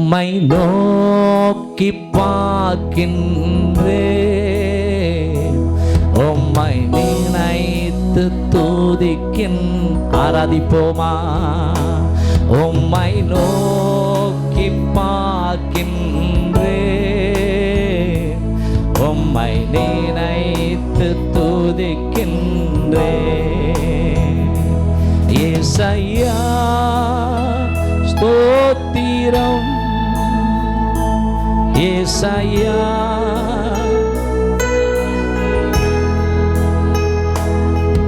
உம்மை நோக்கி பார்க்கின்றேன், உம்மை நினைத்து துதிக்கின். ஆராதிப்போமா? உம்மை நோக்கி பார்க்கின்றேன், உம்மை நினைத்து துதிக்கின்றேன். இயேசையா ஸ்தோத்திரம், இயேசையா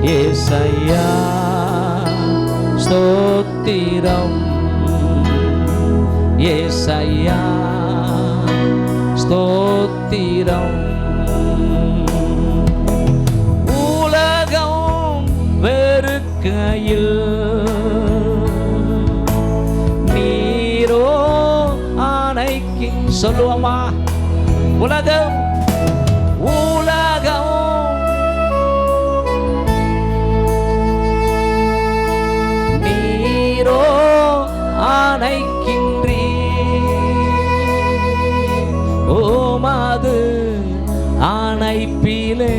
இயேசையா ஸ்தோத்திரம், இயேசையா ஸ்தோத்திரம். உலகம் வெறுக்கையில் நீரோ ஆணைக்கு. சொல்லுவோமா? உலகம் உலகம் நீரோ ஆணைக்கின்றீ, ஓமாது ஆணைப்பிலே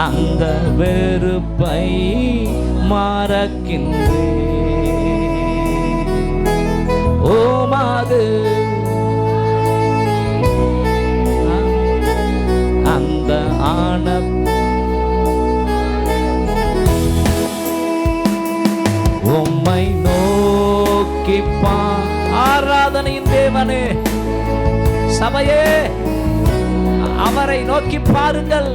அந்த வெறுப்பை மறக்கின்றே. ஓமாது அந்த ஆண உம்மை நோக்கி ஆராதனையின் தேவனே, சபையே அவரை நோக்கி பாருங்கள்.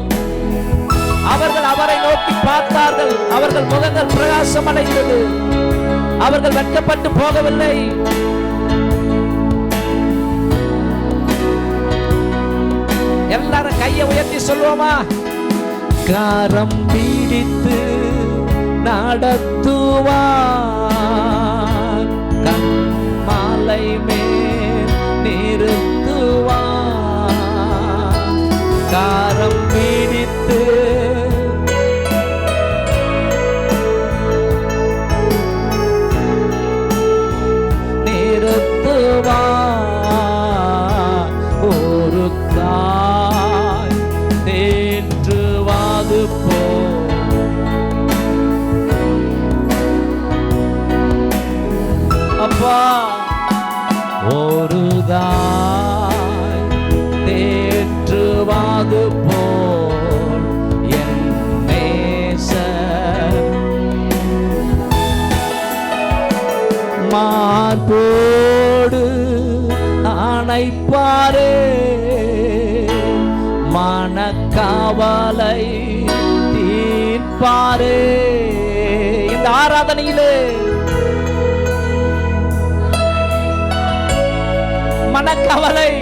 அவர்கள் அவரை நோக்கி பார்த்தார்கள், அவர்கள் முகங்கள் பிரகாசம் அடைந்தது, அவர்கள் வெட்கப்பட்டு போகவில்லை. எல்லாரும் கையை உயர்த்தி சொல்லுவோமா? கரம் பிடித்து நடத்துவார், கண்மாலை மேல் நிறுத்துவார். கரம் பிடித்து நிறுத்துவார். ஒரு தாய் தேற்றுவாது போ அப்பா, ஒரு தாய் தேற்றுவாது போல் என் நேசர் மார்போடு அணைப்பாரே, மனக்கவலை தீர்ப்பாரே. இந்த ஆராதனையிலே மனக்கவலை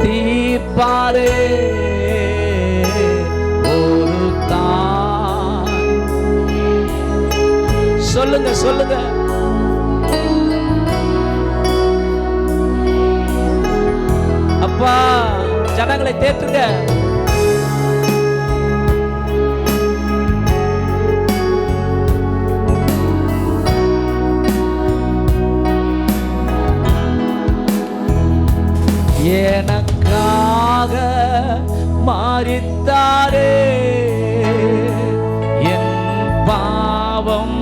தீர்ப்பாரே. ஒரு தாய். சொல்லுங்க சொல்லுங்க. அப்பா, ஜனங்களை தேற்றுங்க. எனக்காக மரித்தாரே, என் பாவம்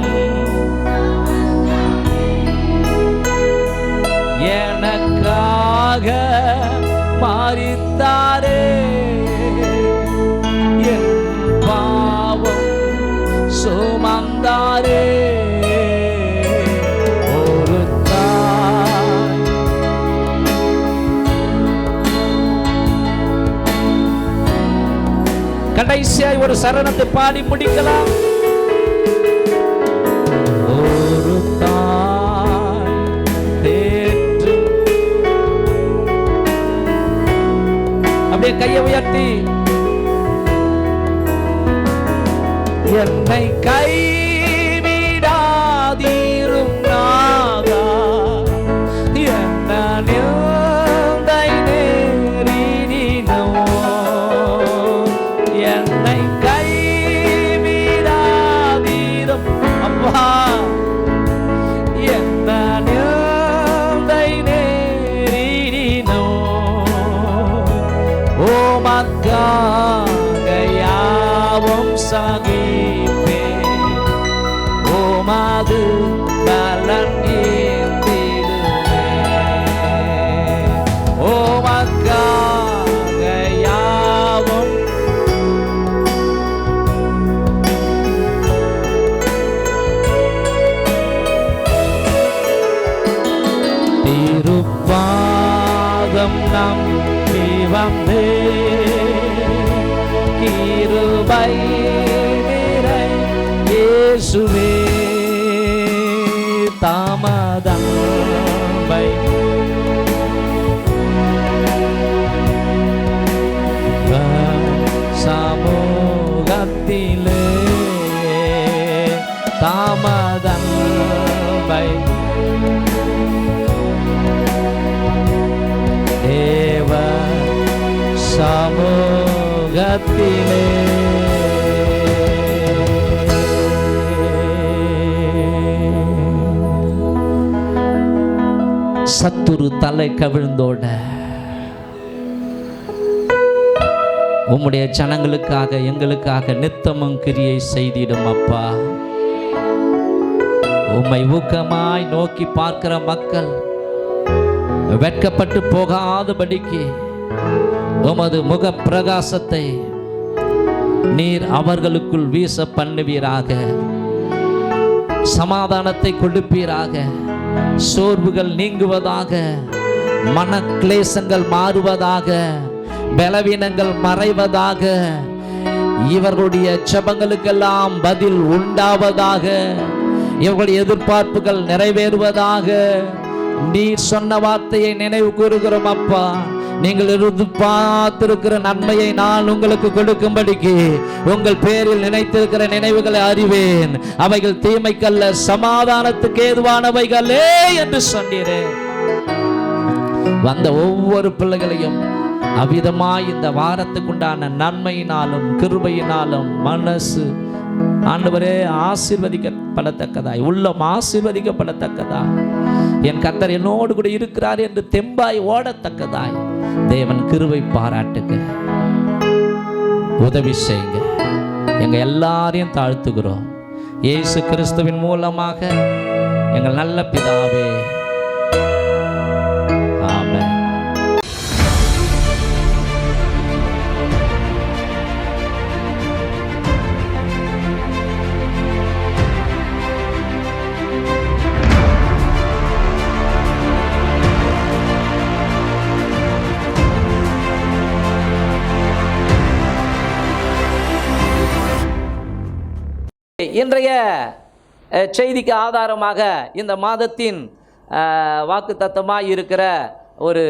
எனக்காக மரித்தாரே, என் பாவம் சுமந்தாரே. கடைசியாய் ஒரு சரணத்தை பாடி முடிக்கலாம். ஒரு தாய் தேற்று. அப்படியே கையை உயர்த்தி, என்னை கைவிடாதீரும் நாதா, என்ன நிந்தை நேரினோ, என்னை கைவிடாதீரும் அப்பா, சகிப்பே உமது பலன் ஈர்த்திடுவே உமக்காக யாவும் திருப்பாதம் நம்பி வந்தே கிருபை நிறை இயேசுவே தாமதம்பை சமூகத்திலே தாமதம்பை தேவ சமூகத்திலே சத்துரு தலை கவிழ்ந்தோட உம்முடைய ஜனங்களுக்காக எங்களுக்காக நித்தமும் கிரியை செய்திடும் அப்பா. உம்மை ஊக்கமாய் நோக்கி பார்க்கிற மக்கள் வெட்கப்பட்டு போகாதபடிக்கு உமது முக பிரகாசத்தை நீர் அவர்களுக்குள் வீச பண்ணுவீராக. சமாதானத்தை கொடுப்பீராக. சோர்வுகள் நீங்குவதாக, மன கிளேசங்கள் மாறுவதாக, பலவீனங்கள் மறைவதாக, இவர்களுடைய ஜெபங்களுக்கெல்லாம் பதில் உண்டாவதாக, இவர்களுடைய எதிர்பார்ப்புகள் நிறைவேறுவதாக. நீர் சொன்ன வார்த்தையை நினைவு கூறுகிறோம் அப்பா. நீங்கள் எதிர்பார்த்திருக்கிற நன்மையை நான் உங்களுக்கு கொடுக்கும்படிக்கு உங்கள் பேரில் நினைத்திருக்கிற நினைவுகளை அறிவேன். அவைகள் தீமைக்கல்ல, சமாதானத்துக்கு ஏதுவானவைகளே என்று சொன்னீரே. வந்த ஒவ்வொரு பிள்ளைகளையும் அவ்விதமாய் இந்த வாரத்துக்குண்டான நன்மையினாலும் கிருபையினாலும் மனசு ஆண்டவரே ஆசீர்வதிக்கப்படத்தக்கதாய், உள்ளம் ஆசீர்வதிக்கப்படத்தக்கதாய், என் கர்த்தர் என்னோடு கூட இருக்கிறார் என்று தெம்பாய் ஓடத்தக்கதாய் தேவன் கிருபை பாராட்டுங்க, உதவி செய்யுங்க. எங்க எல்லாரையும் தாழ்த்துகிறோம் இயேசு கிறிஸ்துவின் மூலமாக எங்கள் நல்ல பிதாவே, ஆமென். இன்றைய செய்திக்கு ஆதாரமாக இந்த மாதத்தின் வாக்குத்தத்தமாக இருக்கிற ஒரு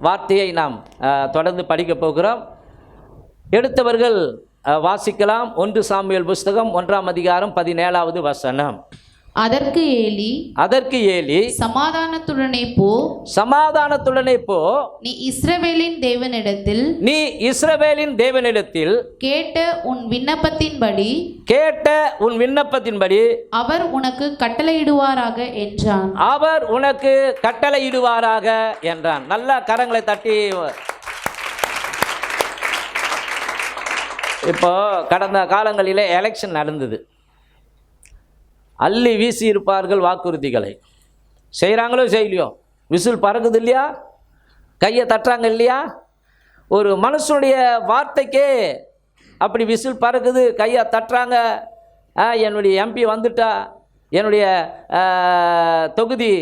வார்த்தையை நாம் தொடர்ந்து படிக்க போகிறோம். எடுத்தவர்கள் வாசிக்கலாம். 1 சாமுவேல் புஸ்தகம் 1ஆம் அதிகாரம் 17வது வசனம். அதற்கு ஏலி சமாதானத்துடனே போ, நீ இஸ்ரவேலின் தேவனிடத்தில் கேட்ட உன் விண்ணப்பத்தின்படி அவர் உனக்கு கட்டளையிடுவாராக என்றான். நல்ல கரங்களை தட்டி. இப்போ கடந்த காலங்களிலே எலெக்ஷன் நடந்தது. அள்ளி வீசி இருப்பார்கள் வாக்குறுதிகளை. செய்கிறாங்களோ செய்யலையோ, விசில் பறக்குது இல்லையா, கையை தட்டுறாங்க இல்லையா. ஒரு மனுஷனுடைய வார்த்தைக்கே அப்படி விசில் பறக்குது, கையை தட்டுறாங்க. என்னுடைய எம்பி வந்துட்டா, என்னுடைய தொகுதி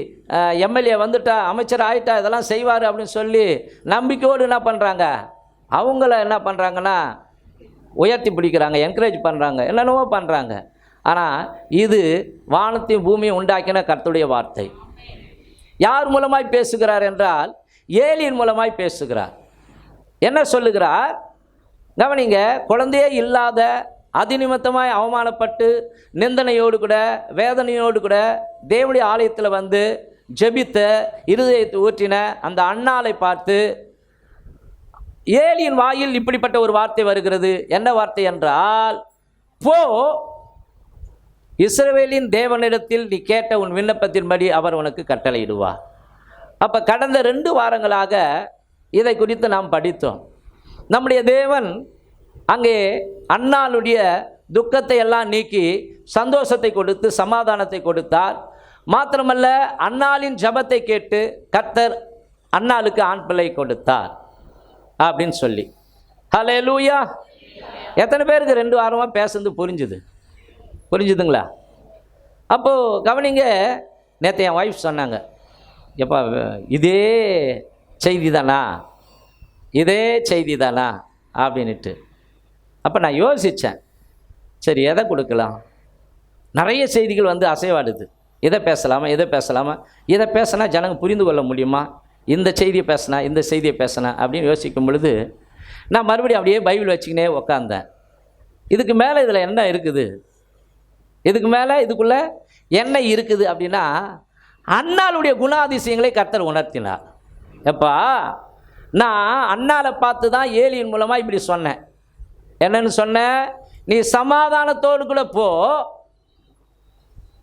எம்எல்ஏ வந்துட்டா, அமைச்சர் ஆகிட்டா, இதெல்லாம் செய்வார் அப்படின்னு சொல்லி நம்பிக்கையோடு என்ன பண்ணுறாங்க, அவங்கள என்ன பண்ணுறாங்கன்னா உயர்த்தி பிடிக்கிறாங்க, என்கரேஜ் பண்ணுறாங்க, என்னென்னவோ பண்ணுறாங்க. ஆனால் இது வானத்தையும் பூமியை உண்டாக்கின கர்த்தருடைய வார்த்தை. யார் மூலமாய் பேசுகிறார் என்றால் ஏலியின் மூலமாய் பேசுகிறார். என்ன சொல்லுகிறார் கவனிங்க. குழந்தையே இல்லாத, அதிநிமித்தமாய் அவமானப்பட்டு நிந்தனையோடு கூட வேதனையோடு கூட தேவனுடைய ஆலயத்தில் வந்து ஜெபித்த, இருதயத்தை ஊற்றின அந்த அன்னாளை பார்த்து ஏலியின் வாயில் இப்படிப்பட்ட ஒரு வார்த்தை வருகிறது. என்ன வார்த்தை என்றால், போ, இஸ்ரவேலின் தேவனிடத்தில் நீ கேட்ட உன் விண்ணப்பத்தின்படி அவர் உனக்கு கட்டளையிடுவார். அப்போ கடந்த 2 வாரங்களாக இதை குறித்து நாம் படித்தோம். நம்முடைய தேவன் அங்கே அன்னாளுடைய துக்கத்தை எல்லாம் நீக்கி சந்தோஷத்தை கொடுத்து சமாதானத்தை கொடுத்தார். மாத்திரமல்ல, அன்னாளின் ஜெபத்தை கேட்டு கர்த்தர் அன்னாளுக்கு ஆண் பிள்ளை கொடுத்தார் அப்படின்னு சொல்லி. ஹல்லேலூயா. எத்தனை பேருக்கு 2 வாரமாக பேசுறது புரிஞ்சுதுங்களா? அப்போது கவனிங்க, நேற்று என் ஒய்ஃப் சொன்னாங்க, எப்பா இதே செய்தி தானா அப்படின்ட்டு. அப்போ நான் யோசித்தேன், சரி எதை கொடுக்கலாம்? நிறைய செய்திகள் வந்து அசைவாடுது. இதை பேசலாமா, இதை பேசினா ஜனங்க புரிந்து கொள்ள முடியுமா, இந்த செய்தியை பேசினா அப்படின்னு யோசிக்கும் பொழுது நான் மறுபடியும் அப்படியே பைபிள் வச்சுக்கினே உக்காந்தேன். இதுக்கு மேலே இதில் என்ன இருக்குது, இதுக்குள்ளே என்ன இருக்குது அப்படின்னா, அன்னாளுடைய குணாதிசயங்களை கர்த்தர் உணர்த்தினார். எப்பா, நான் அன்னாளை பார்த்து தான் ஏலியின் மூலமாக இப்படி சொன்னேன். என்னன்னு சொன்னேன்? நீ சமாதானத்தோடு கூட போ,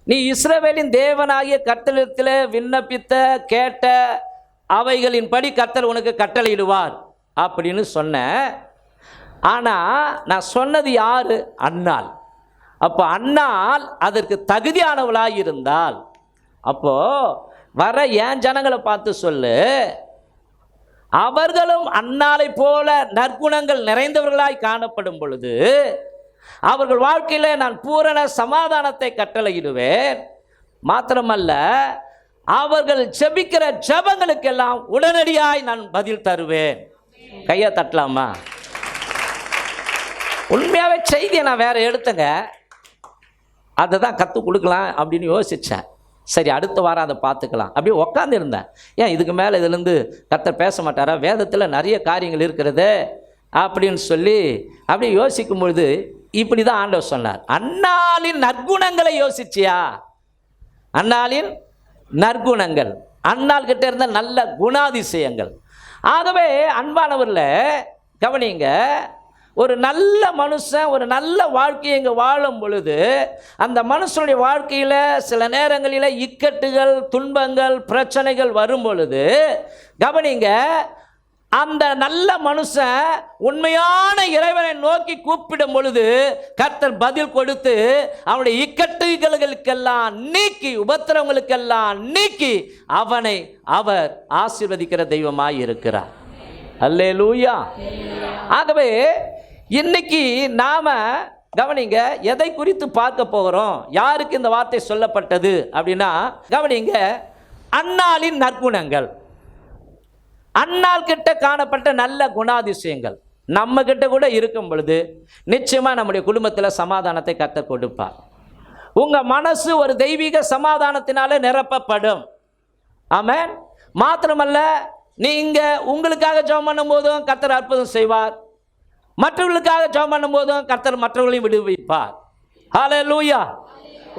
நீ இஸ்ரவேலின் தேவனாகிய கர்த்தரிடத்தில் விண்ணப்பித்த கேட்ட அவைகளின் படி கர்த்தர் உனக்கு கட்டளையிடுவார் அப்படின்னு சொன்னேன். ஆனால் நான் சொன்னது யார்? அன்னாள். அப்போ அன்னாள் அதற்கு தகுதியானவளாக இருந்தால், அப்போது வர ஏன் ஜனங்களை பார்த்து சொல்லு, அவர்களும் அன்னாளை போல நற்குணங்கள் நிறைந்தவர்களாய் காணப்படும் பொழுது அவர்கள் வாழ்க்கையில் நான் பூரண சமாதானத்தை கட்டளையிடுவேன். மாத்திரமல்ல, அவர்கள் ஜெபிக்கிற ஜெபங்களுக்கெல்லாம் உடனடியாய் நான் பதில் தருவேன். கையை தட்டலாமா? உண்மையாகவே செய்தியை நான் வேறு எடுத்தேங்க, அதை தான் கற்றுக் கொடுக்கலாம் அப்படின்னு யோசித்தேன். சரி, அடுத்த வாரம் அதை பார்த்துக்கலாம் அப்படியே உக்காந்துருந்தேன். ஏன் இதுக்கு மேலே இதுலேருந்து கர்த்தர் பேச மாட்டாரா? வேதத்தில் நிறைய காரியங்கள் இருக்கிறது அப்படின்னு சொல்லி அப்படியே யோசிக்கும் பொழுது இப்படி தான் ஆண்டவர் சொன்னார், அன்னாளின் நற்குணங்களை யோசிச்சியா? அன்னாளின் நற்குணங்கள், அன்னாள் கிட்ட இருந்த நல்ல குணாதிசயங்கள். ஆகவே அன்பானவரில் கவனிங்க, ஒரு நல்ல மனுஷன் ஒரு நல்ல வாழ்க்கையை இங்கே வாழும் பொழுது அந்த மனுஷனுடைய வாழ்க்கையில் சில நேரங்களில் இக்கட்டுகள், துன்பங்கள், பிரச்சனைகள் வரும் பொழுது கவனிங்க, அந்த நல்ல மனுஷன் உண்மையான இறைவனை நோக்கி கூப்பிடும் பொழுது கர்த்தர் பதில் கொடுத்து அவனுடைய இக்கட்டுகளுக்கெல்லாம் நீக்கி, உபத்திரவங்களுக்கெல்லாம் நீக்கி அவனை அவர் ஆசீர்வதிக்கிற தெய்வமாய் இருக்கிறார். அல்லேலூயா. ஆகவே இன்னைக்கு நாம கவனிங்க, எதை குறித்து பார்க்க போகிறோம், யாருக்கு இந்த வார்த்தை சொல்லப்பட்டது அப்படின்னா கவனிங்க, அன்னாளின் நற்குணங்கள். அன்னாள் கிட்ட காணப்பட்ட நல்ல குணாதிசயங்கள் நம்ம கிட்ட கூட இருக்கும் பொழுது நிச்சயமா நம்முடைய குடும்பத்தில் சமாதானத்தை கர்த்தர் கொடுப்பார். உங்க மனசு ஒரு தெய்வீக சமாதானத்தினால நிரப்பப்படும். ஆமென். மாத்திரமல்ல, நீங்க உங்களுக்காக ஜெபம் பண்ணும் போதும் கர்த்தர் அற்புதம் செய்வார், மற்றவர்களுக்காக ஜெபம் பண்ணும் போதும் கர்த்தர் மற்றவர்களையும் விடுவிப்பார். ஹல்லேலூயா.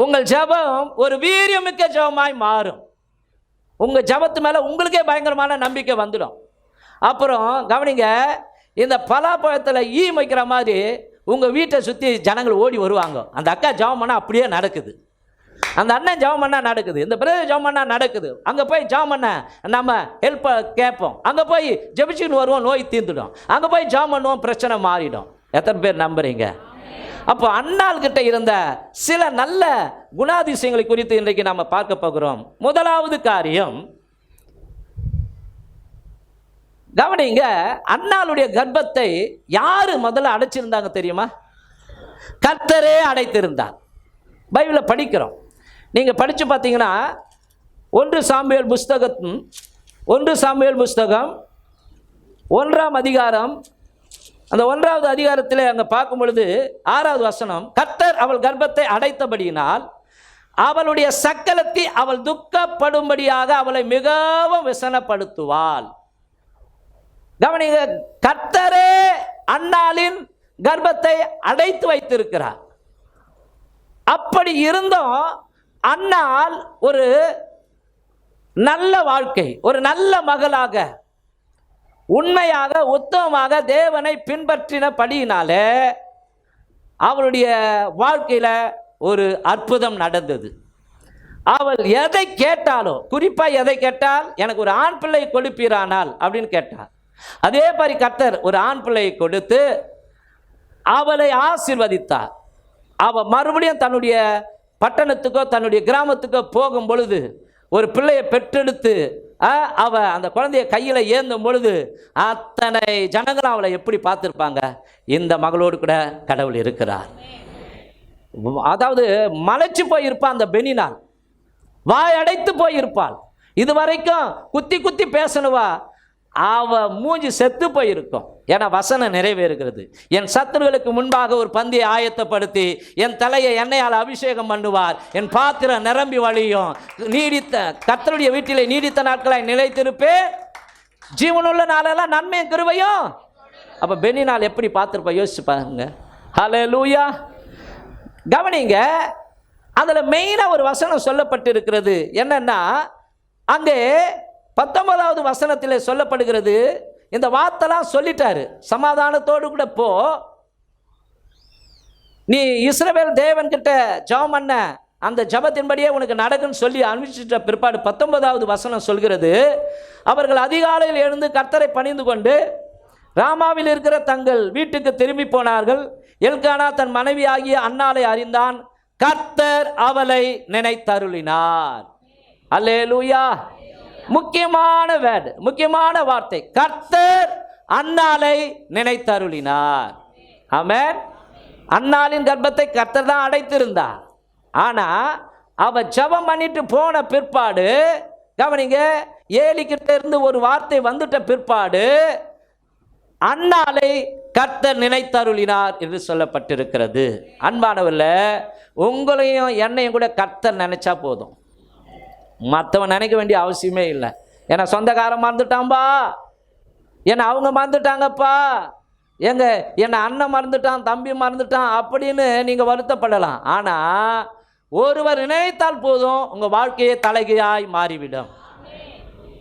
உங்கள் ஜெபம் ஒரு வீரியமிக்க ஜெபமாய் மாறும். உங்கள் ஜெபத்து மேலே உங்களுக்கே பயங்கரமான நம்பிக்கை வந்துடும். அப்புறம் கவனிங்க, இந்த பலாப்பழத்தில் ஈ வைக்கிற மாதிரி உங்கள் வீட்டை சுற்றி ஜனங்கள் ஓடி வருவாங்க. அந்த அக்கா ஜெபம் பண்ணால் அப்படியே நடக்குது, அந்த அண்ணன் ஜெபம் பண்ணால் நடக்குது, இந்த பிரதர் ஜெபம் பண்ணால் நடக்குது. அங்கே போய் ஜெபம் பண்ண நம்ம ஹெல்ப்பை கேட்போம், அங்கே போய் ஜெபிச்சுன்னு வருவோம், நோய் தீர்ந்துடும். அங்கே போய் ஜெபம் பண்ணுவோம், பிரச்சனை மாறிடும். எத்தனை பேர் நம்புறீங்க? அப்போ அன்னாள் கிட்ட இருந்த சில நல்ல குணாதிசயங்களை குறித்து இன்றைக்கு நாம் பார்க்க போகிறோம். முதலாவது காரியம் கவனிங்க, அன்னாளுடைய கர்ப்பத்தை யாரு முதல்ல அடைச்சிருந்தாங்க தெரியுமா? கர்த்தரே அடைத்திருந்தார். பைபிளை படிக்கிறோம், நீங்கள் படித்து பார்த்தீங்கன்னா 1 சாமுவேல் புஸ்தகம் 1ஆம் அதிகாரம், அந்த 1வது அதிகாரத்தில் அங்கே பார்க்கும் பொழுது 6வது வசனம், கர்த்தர் அவள் கர்ப்பத்தை அடைத்தபடியினால் அவளுடைய சக்கலத்தை அவள் துக்கப்படும்படியாக அவளை மிகவும் விசனப்படுத்துவாள். கவனிங்க, கர்த்தரே அன்னாளின் கர்ப்பத்தை அடைத்து வைத்திருக்கிறார். அப்படி இருந்தும் அன்னாள் ஒரு நல்ல வாழ்க்கை, ஒரு நல்ல மகளாக, உண்மையாக உத்தமமாக தேவனை பின்பற்றினபடியினாலே அவளுடைய வாழ்க்கையில் ஒரு அற்புதம் நடந்தது. அவள் எதை கேட்டாலோ, குறிப்பாக எதை கேட்டால், எனக்கு ஒரு ஆண் பிள்ளை கொடுப்பீரானால் அப்படின்னு கேட்டாள். அதே மாதிரி கர்த்தர் ஒரு ஆண் பிள்ளையை கொடுத்து அவளை ஆசீர்வதித்தார். அவ மறுபடியும் தன்னுடைய பட்டணத்துக்கோ தன்னுடைய கிராமத்துக்கோ போகும் பொழுது, ஒரு பிள்ளையை பெற்றெடுத்து அவ அந்த குழந்தைய கையில் ஏந்தும் பொழுது அத்தனை ஜனங்களும் அவளை எப்படி பார்த்துருப்பாங்க? இந்த மகளோடு கூட கடவுள் இருக்கிறார். அதாவது மலைச்சு போயிருப்பாள் அந்த பெனினாள், வாயடைத்து போயிருப்பாள். இது வரைக்கும் குத்தி குத்தி பேசணுவா, அவ மூஞ்சி செத்து போயிருக்கும். ஏன்னா வசனம் நிறைவேறுகிறது. என் சத்துருகளுக்கு முன்பாக ஒரு பந்தியை ஆயத்தப்படுத்தி என் தலையை எண்ணெயால் அபிஷேகம் பண்ணுவார், என் பாத்திரம் நிரம்பி வழியும், நீடித்த கர்த்தருடைய வீட்டிலே நீடித்த நாட்களாய் நிலைத்திருப்பேன், ஜீவனுள்ள நாளெல்லாம் நன்மையும் கிருபையும். அப்போ பெனி நாள் எப்படி பார்த்துருப்பா யோசிச்சு பாருங்க. ஹல்லேலூயா. கவனிங்க, அதில் மெயினாக ஒரு வசனம் சொல்லப்பட்டிருக்கிறது. என்னன்னா, அங்கே 19வது வசனத்தில் சொல்லப்படுகிறது, இந்த வார்த்தைலாம் சொல்லிட்டாரு, சமாதானத்தோடு கூட போ, நீ இஸ்ரவேல் தேவன் கிட்ட ஜெபம் பண்ண அந்த ஜெபத்தின்படியே உனக்கு நடக்குன்னு சொல்லி அனுப்பிச்சிட்ட பிற்பாடு 19வது வசனம் சொல்கிறது, அவர்கள் அதிகாலையில் எழுந்து கர்த்தரை பணிந்து கொண்டு ராமாவில் இருக்கிற தங்கள் வீட்டுக்கு திரும்பி போனார்கள். எல்கானா தன் மனைவி ஆகிய அன்னாளை அறிந்தான், கர்த்தர் அவளை நினைத்தருளினார். அல்லேலூயா. முக்கியமான வேர்டு, முக்கியமான வார்த்தை, கர்த்தர் அன்னாளை நினைத்தருளினார். ஆமென். அன்னாளின் கர்ப்பத்தை கர்த்தர் தான் அடைத்திருந்தார். ஆனால் அவ ஜெபம் பண்ணிட்டு போன பிற்பாடு, கவனிங்க, ஏலிக்கிட்ட இருந்து ஒரு வார்த்தை வந்துட்ட பிற்பாடு அன்னாளை கர்த்தர் நினைத்தருளினார் என்று சொல்லப்பட்டிருக்கிறது. அன்பானவர்களே, உங்களையும் என்னையும் கூட கர்த்தர் நினைச்சா போதும், மற்றவன் நினைக்க வேண்டிய அவசியமே இல்லை. ஏன்னா சொந்தக்காரன் மறந்துட்டான்பா, என்னை அவங்க மறந்துட்டாங்கப்பா, என்னை அண்ணன் மறந்துட்டான், தம்பி மறந்துட்டான் அப்படின்னு நீங்கள் வருத்தப்படலாம். ஆனால் ஒருவர் நினைத்தால் போதும், உங்கள் வாழ்க்கையே தலைகீழாய் மாறிவிடும்.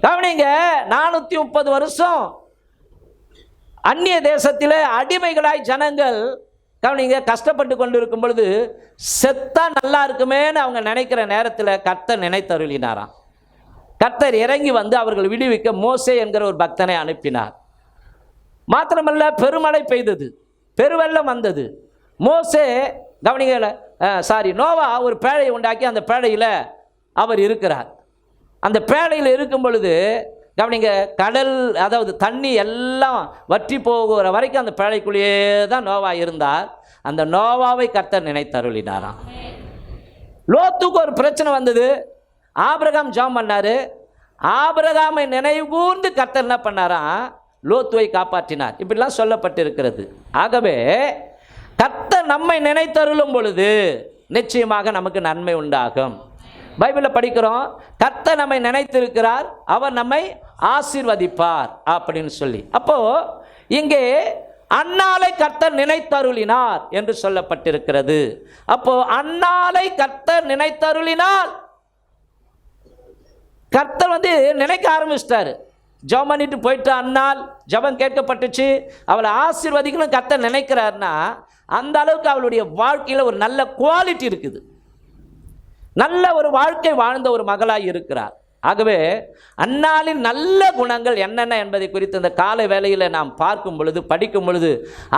கவனிங்க, 430 வருஷம் அந்நிய தேசத்தில் அடிமைகளாய் ஜனங்கள், கவனிங்க, கஷ்டப்பட்டு கொண்டு இருக்கும் பொழுது செத்தா நல்லா இருக்குமேன்னு அவங்க நினைக்கிற நேரத்தில் கர்த்தர் நினைத்தருளினாராம். கர்த்தர் இறங்கி வந்து அவர்கள் விடுவிக்க மோசே என்கிற ஒரு பக்தனை அனுப்பினார். மாத்திரமல்ல, பெருமழை பெய்தது, பெருவெள்ளம் வந்தது. மோசே, கவனிங்க, நோவா ஒரு பேழையை உண்டாக்கி அந்த பேழையில் அவர் இருக்கிறார். அந்த பேழையில் இருக்கும் பொழுது, கவனிங்க, கடல், அதாவது தண்ணி எல்லாம் வற்றி போகிற வரைக்கும் அந்த பேழைக்குள்ளேயே தான் நோவா இருந்தார். அந்த நோவாவை கர்த்தர் நினைத்தருளினாராம். லோத்துக்கு ஒரு பிரச்சனை வந்தது, ஆபிரகாம் ஜெபம் பண்ணார். ஆபிரகாமை நினைவு கூர்ந்து கர்த்தர் என்ன பண்ணாராம்? லோத்துவை காப்பாற்றினார். இப்படிலாம் சொல்லப்பட்டிருக்கிறது. ஆகவே கர்த்தர் நம்மை நினைத்தருளும் பொழுது நிச்சயமாக நமக்கு நன்மை உண்டாகும். பைபிளில் படிக்கிறோம், கர்த்தர் நம்மை நினைத்திருக்கிறார், அவர் நம்மை ஆசீர்வதிப்பார் அப்படின்னு சொல்லி. அப்போ இங்கே அன்னாளை கர்த்தர் நினைத்தருளினார் என்று சொல்லப்பட்டிருக்கிறது. அப்போ அன்னாளை கர்த்தர் நினைத்தருளினால், கர்த்தர் நினைக்க ஆரம்பிச்சிட்டாரு. ஜெபம் பண்ணிட்டு போயிட்டு அன்னாள் ஜெபம் கேட்கப்பட்டுச்சு, அவளை ஆசீர்வதிக்கணும் கர்த்தர் நினைக்கிறார்னா, அந்த அளவுக்கு அவளுடைய வாழ்க்கையில் ஒரு நல்ல குவாலிட்டி இருக்குது, நல்ல ஒரு வாழ்க்கை வாழ்ந்த ஒரு மகளாய் இருக்கிறார். ஆகவே அன்னாளின் நல்ல குணங்கள் என்னென்ன என்பதை குறித்து இந்த காலை வேளையில் நாம் பார்க்கும் பொழுது, படிக்கும் பொழுது,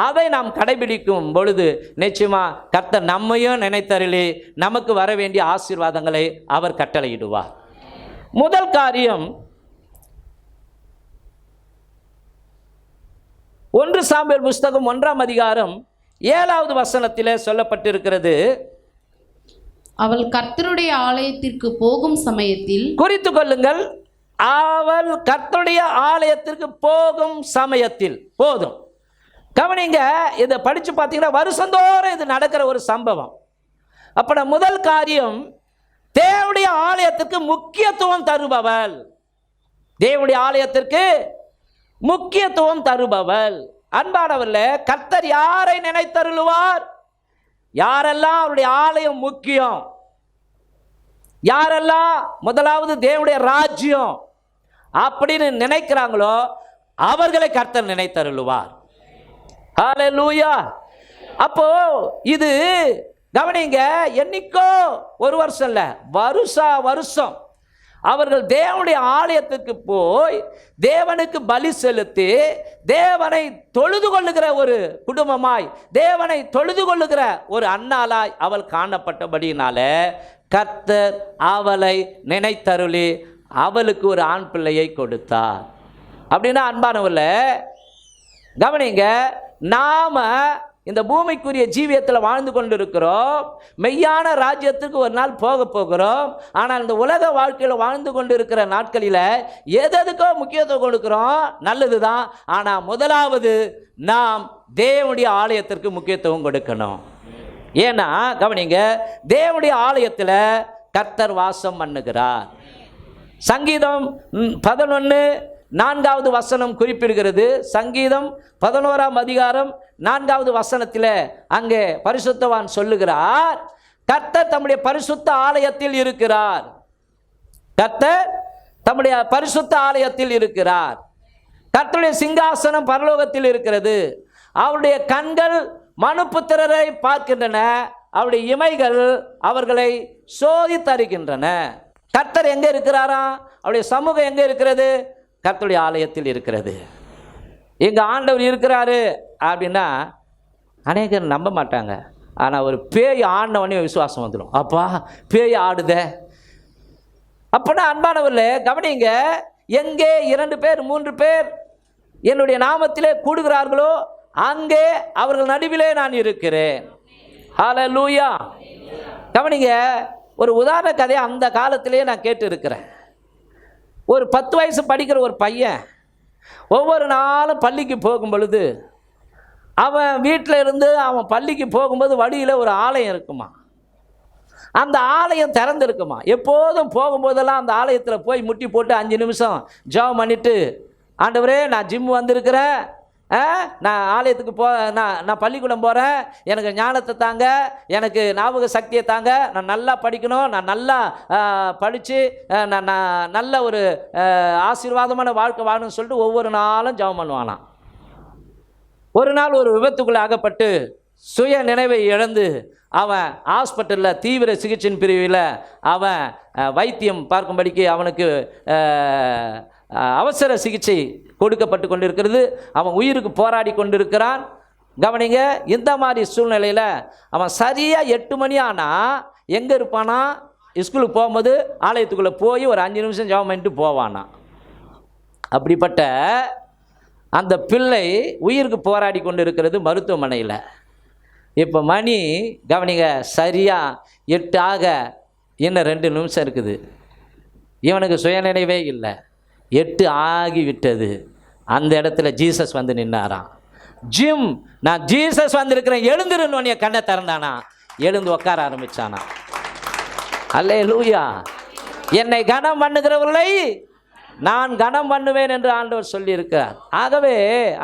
அதை நாம் கடைபிடிக்கும் பொழுது நிச்சயமாக கர்த்தர் நம்மையும் நினைத்தருளி நமக்கு வர வேண்டிய ஆசீர்வாதங்களை அவர் கட்டளையிடுவார். முதல் காரியம், 1 சாமுவேல் புஸ்தகம் 1ஆம் அதிகாரம் 7வது வசனத்திலே சொல்லப்பட்டிருக்கிறது, அவள் கர்த்தருடைய ஆலயத்திற்கு போகும் சமயத்தில், குறித்து கொள்ளுங்கள், அவள் கர்த்தருடைய ஆலயத்திற்கு போகும் சமயத்தில். போதும், கவனிங்க, இதை படித்து பார்த்தீங்கன்னா வருஷந்தோறும் இது நடக்கிற ஒரு சம்பவம். அப்போ முதல் காரியம், தேவனுடைய ஆலயத்திற்கு முக்கியத்துவம் தருபவள், தேவனுடைய ஆலயத்திற்கு முக்கியத்துவம் தருபவள். அன்பானவர்களே, கர்த்தர் யாரை நினைத்தருளுவார்? யாரெல்லாம் அவருடைய ஆலயம் முக்கியம், யாரெல்லாம் முதலாவது தேவனுடைய ராஜ்யம் அப்படின்னு நினைக்கிறாங்களோ அவர்களை கர்த்தர் நினைத்தருளுவார். ஹல்லேலூயா. அப்போ இது கவனிங்க, என்னைக்கோ ஒரு வருஷம் இல்லை, வருஷம் அவர்கள் தேவனுடைய ஆலயத்துக்கு போய் தேவனுக்கு பலி செலுத்தி தேவனை தொழுது கொள்ளுகிற ஒரு குடும்பமாய், தேவனை தொழுது கொள்ளுகிற ஒரு அன்னாளாய் அவள் காணப்பட்டபடியினால கர்த்தர் அவளை நினைத்தருளி அவளுக்கு ஒரு ஆண் பிள்ளையை கொடுத்தார். அப்படின்னா அன்பானவர்களே கவனிங்க, நாம இந்த பூமிக்குரிய ஜீவியத்தில் வாழ்ந்து கொண்டு இருக்கிறோம். மெய்யான ராஜ்யத்துக்கு ஒரு நாள் போக போகிறோம். ஆனால் இந்த உலக வாழ்க்கையில் வாழ்ந்து கொண்டு இருக்கிற நாட்களில் எதுக்கோ முக்கியத்துவம் கொடுக்கிறோம், நல்லது தான். ஆனால் முதலாவது நாம் தேவனுடைய ஆலயத்திற்கு முக்கியத்துவம் கொடுக்கணும். ஏன்னா கவனிங்க, தேவனுடைய ஆலயத்தில் கர்த்தர் வாசம் பண்ணுகிறார். சங்கீதம் 11:4 குறிப்பிடுகிறது. சங்கீதம் 11:4 அங்கே பரிசுத்தவான் சொல்லுகிறார், கர்த்தர் தம்முடைய பரிசுத்த ஆலயத்தில் இருக்கிறார். கர்த்தர் தம்முடைய பரிசுத்த ஆலயத்தில் இருக்கிறார். கர்த்தருடைய சிங்காசனம் பரலோகத்தில் இருக்கிறது. அவருடைய கண்கள் மனுபுத்திரரை பார்க்கின்றன, அவருடைய இமைகள் அவர்களை சோதித்தருகின்றன. கர்த்தர் எங்கே இருக்கிறாரா? அவருடைய சமூகம் எங்கே இருக்கிறது? கர்த்தருடைய ஆலயத்தில் இருக்கிறது. எங்கள் ஆண்டவர் இருக்கிறாரு அப்படின்னா அநேகர் நம்ப மாட்டாங்க. ஆனால் ஒரு பேய் ஆடினவனே விசுவாசம் வந்துடும். அப்பா பேய் ஆடுதே. அப்படின்னா அன்பானவர்களே கவனிங்க, எங்கே 2 பேர் 3 பேர் என்னுடைய நாமத்திலே கூடுகிறார்களோ அங்கே அவர்கள் நடுவிலே நான் இருக்கிறேன். ஹல்லேலூயா. கவனிங்க, ஒரு உதாரண கதையை அந்த காலத்திலேயே நான் கேட்டு இருக்கிறேன். ஒரு 10 வயசு படிக்கிற ஒரு பையன் ஒவ்வொரு நாளும் பள்ளிக்கு போகும் பொழுது அவன் வீட்டில் இருந்து அவன் பள்ளிக்கு போகும்போது வழியில் ஒரு ஆலயம் இருக்குமா. அந்த ஆலயம் திறந்துருக்குமா. எப்போதும் போகும்போதெல்லாம் அந்த ஆலயத்தில் போய் முட்டி போட்டு 5 நிமிஷம் ஜெபம் பண்ணிவிட்டு, ஆண்டவரே நான் ஜிம் வந்திருக்கிறேன், நான் ஆலயத்துக்கு நான் பள்ளிக்கூடம் போகிறேன், எனக்கு ஞானத்தை தாங்க, எனக்கு ஞாபக சக்தியை தாங்க, நான் நல்லா படிக்கணும், நான் நல்லா படித்து நான் நல்ல ஒரு ஆசீர்வாதமான வாழ்க்கை வாழணும்னு சொல்லிட்டு ஒவ்வொரு நாளும் ஜெபம் பண்ணுவானாம். ஒரு நாள் ஒரு விபத்துக்குள்ளே அகப்பட்டு சுய நினைவை இழந்து அவன் ஹாஸ்பிட்டலில் தீவிர சிகிச்சையின் பிரிவில் அவன் வைத்தியம் பார்க்கும்படிக்கு அவனுக்கு அவசர சிகிச்சை கொடுக்கப்பட்டு கொண்டிருக்கிறது. அவன் உயிருக்கு போராடி கொண்டிருக்கிறான். கவனிங்க, இந்த மாதிரி சூழ்நிலையில் அவன் சரியாக 8 மணி ஆனால் எங்கே இருப்பானா? ஸ்கூலுக்கு போகும்போது ஆலயத்துக்குள்ளே போய் ஒரு 5 நிமிஷம் ஜெபம் பண்ணிட்டு போவானா. அப்படிப்பட்ட அந்த பிள்ளை உயிருக்கு போராடி கொண்டு இருக்கிறது மருத்துவமனையில். இப்போ மணி கவனிங்க, சரியாக 8 ஆக இன்னும் 2 நிமிஷம் இருக்குது. இவனுக்கு சுயநினைவே இல்லை. 8 ஆகிவிட்டது. அந்த இடத்துல ஜீசஸ் வந்து நின்னாராம். ஜிம், நான் ஜீசஸ் வந்திருக்கிறேன், எழுந்துருன்னு கண்ணை திறந்தானா, எழுந்து உட்கார ஆரம்பிச்சானா. அல்லேலூயா. என்னை கனம் பண்ணுகிறவர்களை நான் கனம் பண்ணுவேன் என்று ஆண்டவர் சொல்லியிருக்கிறார். ஆகவே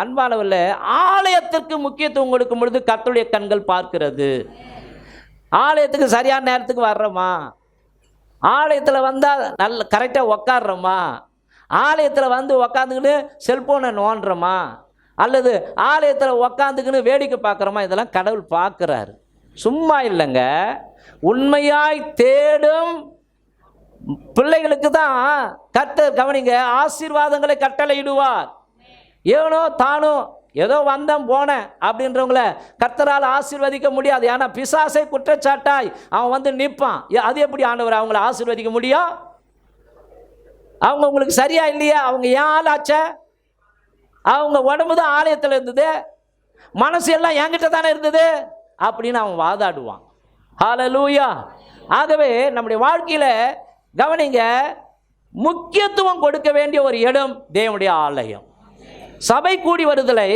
அன்பானவர்களே, ஆலயத்திற்கு முக்கியத்துவம் கொடுக்கும் பொழுது கர்த்தருடைய கண்கள் பார்க்கிறது. ஆலயத்துக்கு சரியான நேரத்துக்கு வர்றோமா? ஆலயத்தில் வந்தால் நல்ல கரெக்டாக உக்காடுறோமா? ஆலயத்தில் வந்து உக்காந்துக்கின்னு செல்ஃபோனை நோண்டுறோமா? அல்லது ஆலயத்தில் உக்காந்துக்கின்னு வேடிக்கை பார்க்குறோமா? இதெல்லாம் கடவுள் பார்க்குறாரு, சும்மா இல்லைங்க. உண்மையாய் தேடும் பிள்ளைகளுக்கு தான் கர்த்தர் கவனிங்க ஆசீர்வாதங்களை கட்டளையிடுவார். ஏனோ தானோ ஏதோ வந்தேன் போனேன் அப்படின்றவங்கள கர்த்தரால் ஆசீர்வதிக்க முடியாது. ஏன்னா பிசாசை குற்றச்சாட்டாய் அவன் வந்து நிற்பான். அது எப்படி ஆண்டவர் அவங்கள ஆசீர்வதிக்க முடியும்? அவங்க உங்களுக்கு சரியா இல்லையா? அவங்க ஏன் ஆள் ஆச்ச? அவங்க உடம்பு தான் ஆலயத்தில் இருந்தது, மனசு எல்லாம் என்கிட்ட தானே இருந்தது அப்படின்னு அவன் வாதாடுவான். ஹல்லேலூயா. ஆகவே நம்முடைய வாழ்க்கையில் கவனிங்க, முக்கியத்துவம் கொடுக்க வேண்டிய ஒரு இடம் தேவனுடைய ஆலயம். சபை கூடி வருதலை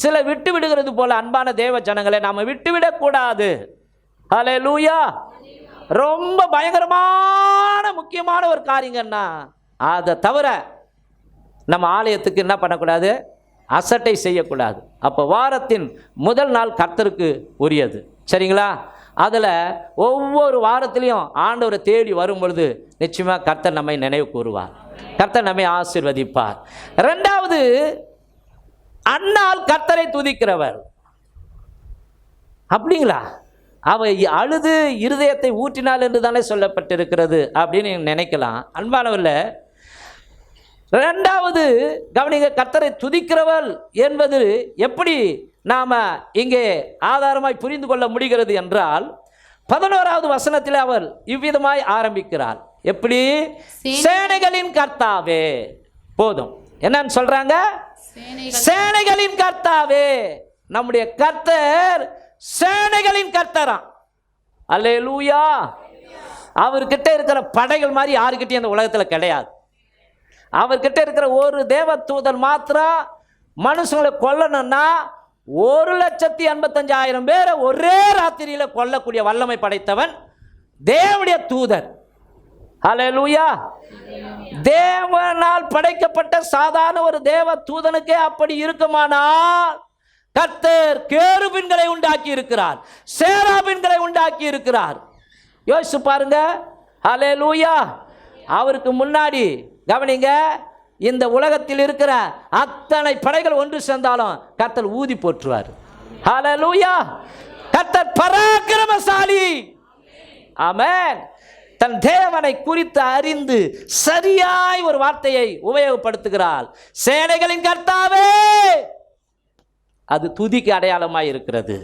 சில விட்டு விடுகிறது போல அன்பான தேவ ஜனங்களை நாம் விட்டுவிடக்கூடாது. ஹல்லேலூயா. ரொம்ப பயங்கரமான முக்கியமான ஒரு காரியங்கன்னா அதை தவிர நம்ம ஆலயத்துக்கு என்ன பண்ணக்கூடாது? அசட்டை செய்யக்கூடாது. அப்போ வாரத்தின் முதல் நாள் கர்த்தருக்கு உரியது, சரிங்களா? அதில் ஒவ்வொரு வாரத்திலையும் ஆண்டவரை தேடி வரும் பொழுது நிச்சயமாக கர்த்தர் நம்மை நினைவு கூறுவார், கர்த்தர் நம்மை ஆசீர்வதிப்பார். 2வது, அன்னாள் கர்த்தரை துதிக்கிறவர். அப்படிங்களா? அவ அழுது இருதயத்தை ஊற்றினாள் என்று தானே சொல்லப்பட்டிருக்கிறது அப்படின்னு நினைக்கலாம். அன்பானவர்களே, இரண்டாவது கவனிங்க, கர்த்தரை துதிக்கிறவள் என்பது எப்படி நாம் இங்கே ஆதாரமாய் புரிந்து கொள்ள முடிகிறது என்றால், 11வது வசனத்தில் அவள் இவ்விதமாய் ஆரம்பிக்கிறாள். எப்படி? சேனைகளின் கர்த்தாவே. போதும், என்னன்னு சொல்றாங்க? சேனைகளின் கர்த்தாவே. நம்முடைய கர்த்தர் சேனைகளின் கர்த்தராம். அல்லேலூயா. அவர்கிட்ட இருக்கிற படைகள் மாதிரி யாருக்கிட்டையும் அந்த உலகத்தில் கிடையாது. அவர்கிட்ட இருக்கிற ஒரு தேவதூதன் மாத்திரம் மனுஷங்களை கொல்லணும்னா 1,85,000 பேரை ஒரே ராத்திரியில் கொல்லக்கூடிய வல்லமை படைத்தவன் தேவனுடைய தூதர். அல்லேலூயா. தேவனால் படைக்கப்பட்ட சாதாரண ஒரு தேவ தூதனுக்கே அப்படி இருக்குமானால், கர்த்தர் கேருபீன்களை உண்டாக்கி இருக்கிறார், சேராபீன்களை உண்டாக்கி இருக்கிறார். யோசிச்சு பாருங்க. அல்லேலூயா. அவருக்கு முன்னாடி கவனிங்க, இந்த உலகத்தில் இருக்கிற அத்தனை படைகள் ஒன்று சேர்ந்தாலும் கர்த்தர் ஊதி போற்றுவார். அல்லேலூயா. கர்த்தர் பராக்கிரமசாலி. ஆமென். தன் தேவனை குறித்து அறிந்து சரியாய் ஒரு வார்த்தையை உபயோகப்படுத்துகிறாள். சேனைகளின் கர்த்தாவே. அது துதிக்கு அடையாளமாக இருக்கிறது.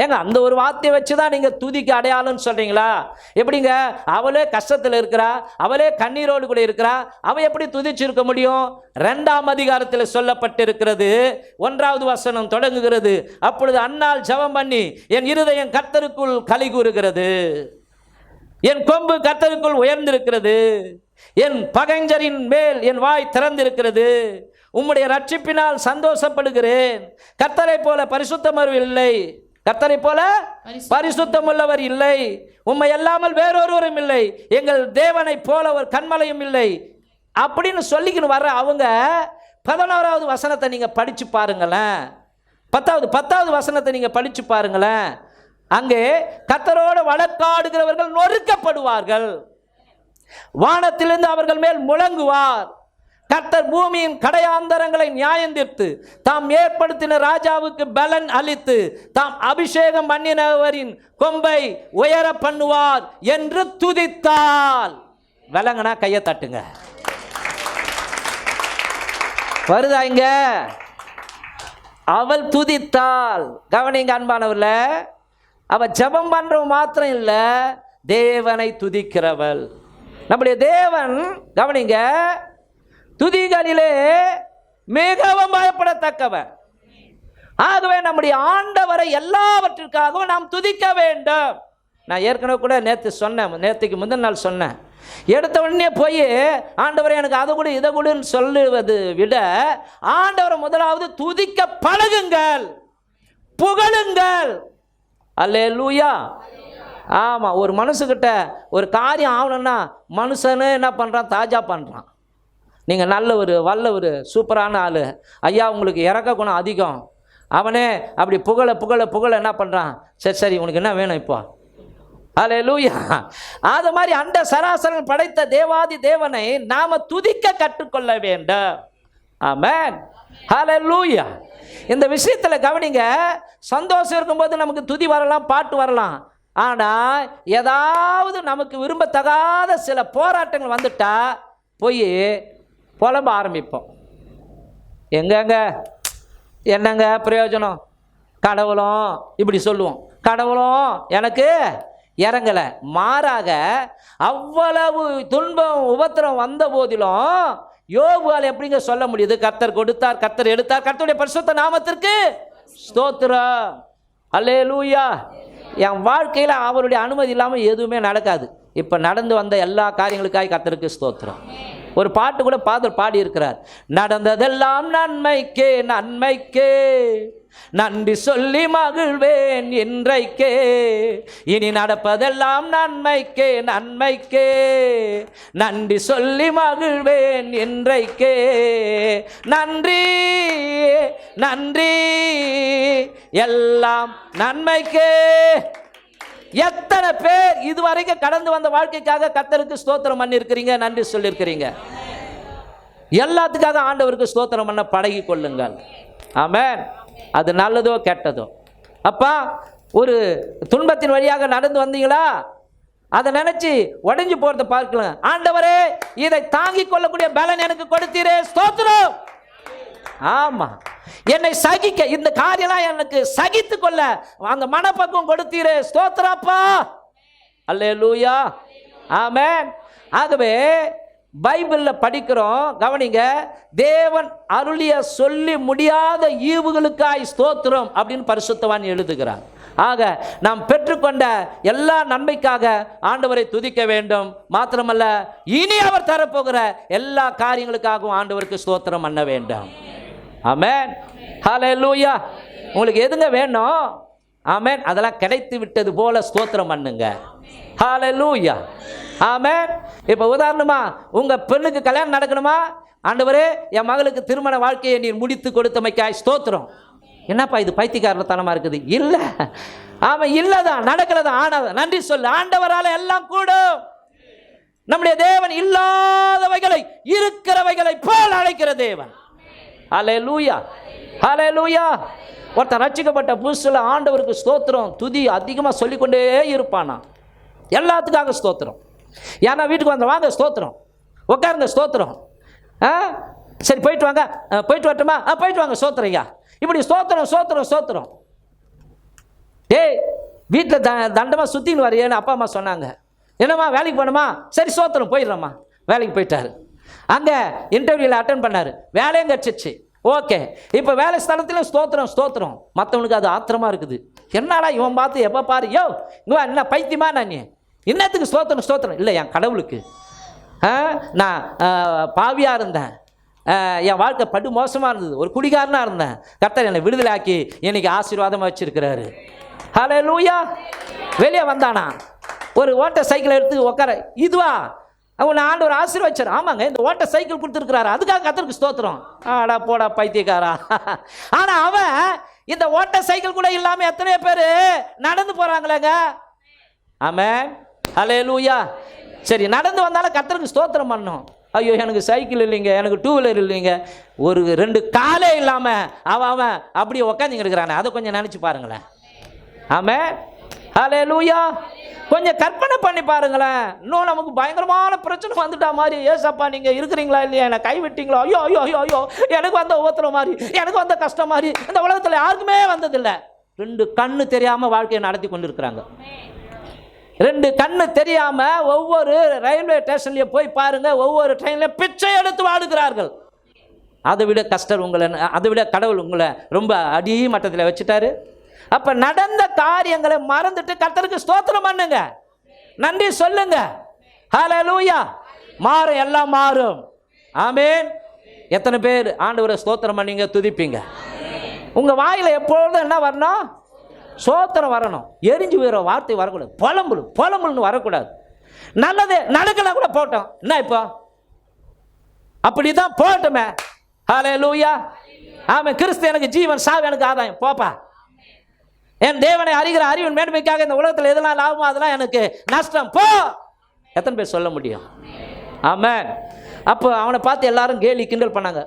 ஏங்க, அந்த ஒரு வார்த்தையை வச்சு தான் நீங்கள் துதிக்கு அடையாளம்னு சொல்கிறீங்களா? எப்படிங்க? அவளே கஷ்டத்தில் இருக்கிறா, அவளே கண்ணீரோடு கூட இருக்கிறா, அவள் எப்படி துதிச்சிருக்க முடியும்? 2ஆம் அதிகாரத்தில் சொல்லப்பட்டிருக்கிறது. 1வது வசனம் தொடங்குகிறது. அப்பொழுது அன்னாள் ஜெபம் பண்ணி, என் இருதயம் கர்த்தருக்குள் களி கூறுகிறது, என் கொம்பு கர்த்தருக்குள் உயர்ந்திருக்கிறது, என் பகைஞரின் மேல் என் வாய் திறந்திருக்கிறது, உம்முடைய ரட்சிப்பினால் சந்தோஷப்படுகிறேன். கர்த்தரை போல பரிசுத்தமர் இல்லை, கர்த்தரை போல பரிசுத்தம் உள்ளவர் இல்லை, உம்மை அல்லாமல் வேறொருவரும் இல்லை, எங்கள் தேவனை போல ஒரு கண்மலையும் இல்லை அப்படின்னு சொல்லிக்கின்னு வர்ற அவங்க 11வது வசனத்தை நீங்கள் படித்து பாருங்களேன். 10வது வசனத்தை நீங்கள் படித்து பாருங்களேன். அங்கே கர்த்தரோடு வழக்காடுகிறவர்கள் நொறுக்கப்படுவார்கள், வானத்திலிருந்து அவர்கள் மேல் முழங்குவார். கர்த்தர் பூமியின் கடையாந்தரங்களை நியாயந்தீர்த்து தாம் ஏற்படுத்தின ராஜாவுக்கு பலன் அளித்து தாம் அபிஷேகம் பண்ணினவரின் கொம்பை உயர பண்ணுவார் என்று துதித்தாள். விளங்குனா கையை தட்டுங்க. வருதா இங்க? அவள் துதித்தாள். கவனிங்க அன்பானவர்கள, அவ ஜெபம் பண்றவ மாத்திரம் இல்ல, தேவனை துதிக்கிறவள். நம்முடைய தேவன் கவனிங்க, துதிகளிலே மிகவும் பயப்படத்தக்கவர். ஆகவே நம்முடைய ஆண்டவரை எல்லாவற்றிற்காகவும் நாம் துதிக்க வேண்டும். நான் ஏற்கனவே கூட நேற்றுக்கு முந்தின நாள் சொன்னேன். எடுத்த உடனே போய் ஆண்டவரை எனக்கு அதை கூட இதை கூடன்னு சொல்லுவது விட, ஆண்டவரை முதலாவது துதிக்க பழகுங்கள், புகழுங்கள். அல்லேலூயா. ஆமாம், ஒரு மனுஷங்கிட்ட ஒரு காரியம் ஆகணும்னா மனுஷனு என்ன பண்ணுறான்? தாஜா பண்ணுறான். நீங்கள் நல்லவர், வல்லவர், சூப்பரான ஆள், ஐயா உங்களுக்கு இறக்க குணம் அதிகம், அவனே அப்படி புகழ புகழ புகழ என்ன பண்ணுறான்? சரி சரி உனக்கு என்ன வேணும் இப்போ? அல்லேலூயா. அது மாதிரி அண்ட சராசரன் படைத்த தேவாதி தேவனை நாம துதிக்க கற்றுக்கொள்ள வேண்டும். ஆமென். அல்லேலூயா. இந்த விஷயத்தில் கவனிங்க, சந்தோஷம் இருக்கும்போது நமக்கு துதி வரலாம், பாட்டு வரலாம். ஆனால் ஏதாவது நமக்கு விரும்பத்தகாத சில போராட்டங்கள் வந்துட்டா போய் புலம்ப ஆரம்பிப்போம். எங்கங்க என்னங்க பிரயோஜனம்? கடவுளும் இப்படி சொல்லுவோம், கடவுளும் எனக்கு இறங்கலை. மாறாக அவ்வளவு துன்பம் உபத்திரம் வந்த போதிலும் யோபுவால் எப்படிங்க சொல்ல முடியுது? கர்த்தர் கொடுத்தார், கர்த்தர் எடுத்தார், கர்த்தருடைய பரிசுத்த நாமத்திற்கு ஸ்தோத்திரம். அல்லேலூயா. என் வாழ்க்கையில் அவருடைய அனுமதி இல்லாமல் எதுவுமே நடக்காது. இப்போ நடந்து வந்த எல்லா காரியங்களுக்காக கர்த்தருக்கு ஸ்தோத்திரம். ஒரு பாட்டு கூட பாடி இருக்கிறார். நடந்ததெல்லாம் நன்மைக்கே நன்மைக்கே, நன்றி சொல்லி மகிழ்வேன் இன்றைக்கே, இனி நடப்பதெல்லாம் நன்மைக்கே நன்மைக்கே, நன்றி சொல்லி மகிழ்வேன் இன்றைக்கே, நன்றி நன்றி எல்லாம் நன்மைக்கே. எத்தனை பேர் இதுவரைக்கும் கடந்து வந்த வாழ்க்கைக்காக கர்த்தருக்கு ஸ்தோத்திரம் பண்ணி இருக்கிறீங்க, நன்றி சொல்லியிருக்கிறீங்க. எல்லாத்துக்காக ஆண்டவருக்கு ஸ்தோத்திரம் பண்ண பழகி கொள்ளுங்கள். ஆமென். அது நல்லதோ கெட்டதோ. அப்பா ஒரு துன்பத்தின் வழியாக நடந்து வந்தீங்களா? அதை நினைச்சு உடைஞ்சு போறத பார்க்கலாம். ஆண்டவரே, இதை தாங்கிக் கொள்ளக்கூடிய பலன் எனக்கு கொடுத்தீரே, ஸ்தோத்திரம். ஆமா, என்னை சகிக்க, இந்த காரியம்லாம் எனக்கு சகித்து கொள்ள அந்த மனப்பக்குவம் கொடுத்தீரே, ஸ்தோத்திரப்பா. அல்லேலூயா, ஆமென். ஆகவே பைபிளில் படிக்கிறோம், கவனிங்க, தேவன் அருளிய சொல்லி முடியாத ஈவுகளுக்காய் ஸ்தோத்திரம் அப்படின்னு பரிசுத்தவான் எழுதுகிறார். ஆக நாம் பெற்றுக்கொண்ட எல்லா நன்மைக்காக ஆண்டவரை துதிக்க வேண்டும். மாத்திரமல்ல, இனி அவர் தரப்போகிற எல்லா காரியங்களுக்காகவும் ஆண்டவருக்கு ஸ்தோத்திரம் பண்ண வேண்டும். ஆமென், ஹல்லேலூயா. உங்களுக்கு எதுங்க வேணும்? ஆமென், அதெல்லாம் கிடைத்து விட்டது போல ஸ்தோத்திரம் பண்ணுங்க. ஹல்லேலூயா, ஆமென். இப்போ உதாரணமா உங்க பெண்ணுக்கு கல்யாணம் நடக்கணுமா? ஆண்டவரே, என் மகளுக்கு திருமண வாழ்க்கையை நீர் முடித்து கொடுத்தமைக்காய் ஸ்தோத்திரம். என்னப்பா இது பைத்தியக்காரத்தனமா இருக்குது? இல்லை, ஆமாம், இல்லைதான், நடக்கிறதான். ஆனால் நன்றி சொல்லு, ஆண்டவரால் எல்லாம் கூடும். நம்முடைய தேவன் இல்லாதவைகளை இருக்கிறவைகளை போல் அழைக்கிற தேவன். ஹல்லேலூயா, ஹல்லேலூயா. ஒருத்தன் ரட்சிக்கப்பட்ட புதுசுல ஆண்டவருக்கு ஸ்தோத்திரம் துதி அதிகமாக சொல்லிக்கொண்டே இருப்பானா. எல்லாத்துக்காக ஸ்தோத்திரம். ஏன்னா வீட்டுக்கு வந்த வாங்க ஸ்தோத்திரம், உட்காருங்க ஸ்தோத்திரம், சரி போயிட்டு வாங்க, போயிட்டு வரட்டுமா, போயிட்டு வாங்க ஸ்தோத்திரம் ஐயா, இப்படி ஸ்தோத்திரம் ஸ்தோத்திரம் ஸ்தோத்திரம். டேய், வீட்டில் தண்டமாக சுற்றின்னு வரையேன்னு அப்பா அம்மா சொன்னாங்க. என்னம்மா வேலைக்கு போகணுமா? சரி ஸ்தோத்திரம், போயிடுறம்மா. வேலைக்கு போயிட்டாரு. அங்கே இன்டர்வியூவில் அட்டன் பண்ணார், வேலையும் கிடச்சிச்சு. ஓகே, இப்போ வேலை ஸ்தலத்திலும் ஸ்தோத்திரம் ஸ்தோத்திரம். மற்றவனுக்கு அது ஆத்திரமாக இருக்குது. என்னடா இவன் பார்த்து எப்போ பாரு, யோ இங்கே என்ன பைத்தியமா நான் இன்னத்துக்கு ஸ்தோத்திரம் ஸ்தோத்திரம்? இல்லை, என் கடவுளுக்கு. நான் பாவியாக இருந்தேன், என் வாழ்க்கை படு மோசமாக இருந்தது, ஒரு குடிகாரனாக இருந்தேன், கர்த்தர் என்னை விடுதலாக்கி இன்னைக்கு ஆசீர்வாதமாக வச்சிருக்கிறாரு. ஹல்லேலூயா. வெளியே வந்தானா, ஒரு ஓட்ட சைக்கிளை எடுத்து உட்கார, இதுவா அவனை ஆண்டவர் ஆசீர்வதிச்சார். ஆமாங்க, இந்த ஓட்ட சைக்கிள் கொடுத்துருக்கிறாரு, அதுக்காக கர்த்தருக்கு ஸ்தோத்திரம். ஆடா போடா பைத்தியக்காரா. ஆனால் அவன் இந்த ஓட்ட சைக்கிள் கூட இல்லாமல் எத்தனையோ பேர் நடந்து போகிறாங்களேங்க. ஆமென், ஹல்லேலூயா. சரி, நடந்து வந்தாலும் கர்த்தருக்கு ஸ்தோத்திரம் பண்ணணும். ஐயோ எனக்கு சைக்கிள் இல்லைங்க, எனக்கு டூ வீலர் இல்லைங்க, ஒரு 2 காலே இல்லாமல் அவன் அப்படியே உக்காந்துங்க இருக்கிறானே, அதை கொஞ்சம் நினச்சி பாருங்களேன். ஆமென், ஹல்லேலூயா. கொஞ்சம் கற்பனை பண்ணி பாருங்களேன். இன்னும் நமக்கு பயங்கரமான பிரச்சனை வந்துட்டா மாதிரி, ஏசப்பா நீங்கள் இருக்கிறீங்களா இல்லையா, என்னை கைவிட்டீங்களா, ஐயோ ஐயோ ஐயோ ஐயோ எனக்கு வந்த உபத்திரம் மாதிரி, எனக்கு வந்த கஷ்டம் மாதிரி இந்த உலகத்தில் யாருக்குமே வந்ததில்லை. 2 கண்ணு தெரியாமல் வாழ்க்கையை நடத்தி கொண்டு இருக்கிறாங்க. 2 கண்ணு தெரியாம ஒவ்வொரு ரயில்வே ஸ்டேஷன்லயும் போய் பாருங்க, ஒவ்வொரு ட்ரெயின்லையும் பிச்சை எடுத்து வாழுகிறார்கள். அதை விட கஷ்டம் உங்களை, அதை விட கடவுள் உங்களை ரொம்ப அடி மட்டத்தில் வச்சுட்டாரு. அப்ப நடந்த காரியங்களை மறந்துட்டு கர்த்தருக்கு ஸ்தோத்திரம் பண்ணுங்க, நன்றி சொல்லுங்க. ஹல்லேலூயா. மாறும், எல்லாம் மாறும். ஆமென். எத்தனை பேர் ஆண்டவரை ஸ்தோத்திரம் பண்ணீங்க, துதிப்பீங்க? உங்க வாயில எப்பொழுதும் என்ன வரணும்? சோத்திரம் வரணும். எரிஞ்சு போயிற வார்த்தை வரக்கூடாது. புலம்புன்னு வரக்கூடாது. நல்லது நடக்கலாம் கூட போட்டோம், என்ன இப்போ அப்படிதான் போட்டோமே. ஹல்லேலூயா, ஆமென். கிறிஸ்து எனக்கு ஜீவன், சாவு எனக்கு ஆதாயம். போப்பா, என் தேவனை அறிகிற அறிவின் மேன்மைக்காக இந்த உலகத்தில் எதெல்லாம் லாபமோ அதெல்லாம் எனக்கு நஷ்டம், போ. எத்தனை பேர் சொல்ல முடியும்? ஆமென். அப்போ அவனை பார்த்து எல்லாரும் கேலி கிண்டல் பண்ணாங்க.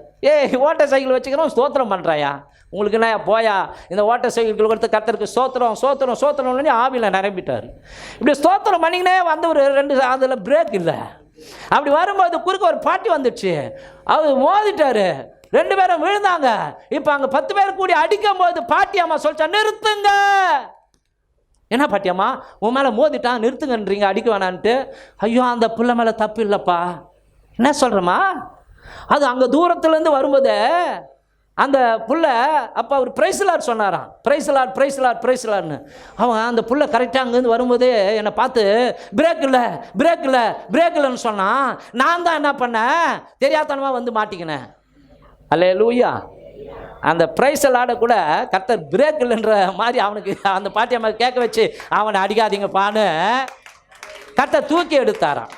ஓட்ட சைக்கிள் வச்சுக்கிறோம், ஸ்தோத்திரம் பண்ணுறாயா, உங்களுக்கு என்ன போயா, இந்த ஓட்ட சைக்கிள் கொடுத்து கர்த்தருக்கு ஸ்தோத்திரம் ஸ்தோத்திரம் ஸ்தோத்திரம்னு ஆவியில் நிரம்பிட்டார். இப்படி ஸ்தோத்திரம் பண்ணிங்கன்னே வந்து ஒரு 2 அதில் பிரேக் இல்லை. அப்படி வரும்போது குறுக்க ஒரு பாட்டி வந்துடுச்சு, அவர் மோதிட்டாரு, 2 பேரும் விழுந்தாங்க. இப்போ அங்கே 10 பேர் கூடி அடிக்கும் போது பாட்டியம்மா சொல்லிச்சா, நிறுத்துங்க. என்ன பாட்டியம்மா, உன் மேலே மோதிட்டான், நிறுத்துங்கன்றீங்க, அடிக்க வேணான்ட்டு. ஐயோ, அந்த பிள்ளை மேலே தப்பு இல்லைப்பா. என்ன சொல்கிறேம்மா, அது அங்கே தூரத்துலேருந்து வரும்போது அந்த புள்ள, அப்போ அவர் பிரைஸ்லாட் சொன்னாராம், பிரைஸ்லாட் பிரைஸ்லாட் பிரைஸ்லாட்னு. அவன் அந்த புள்ள கரெக்டாக அங்கேருந்து வரும்போதே என்னை பார்த்து பிரேக் இல்லை பிரேக் இல்லை பிரேக் இல்லைன்னு சொன்னான். நான் தான் என்ன பண்ணேன், தெரியாதனமாக வந்து மாட்டிக்கினேன். அல்லேலூயா. அந்த பிரைஸ்லாட கூட கர்த்தர் பிரேக் இல்லைன்ற மாதிரி அவனுக்கு அந்த பாட்டியம்மா கேட்க வச்சு அவனை அடிக்காதீங்கப்பான்னு கர்த்தர் தூக்கி எடுத்தாராம்.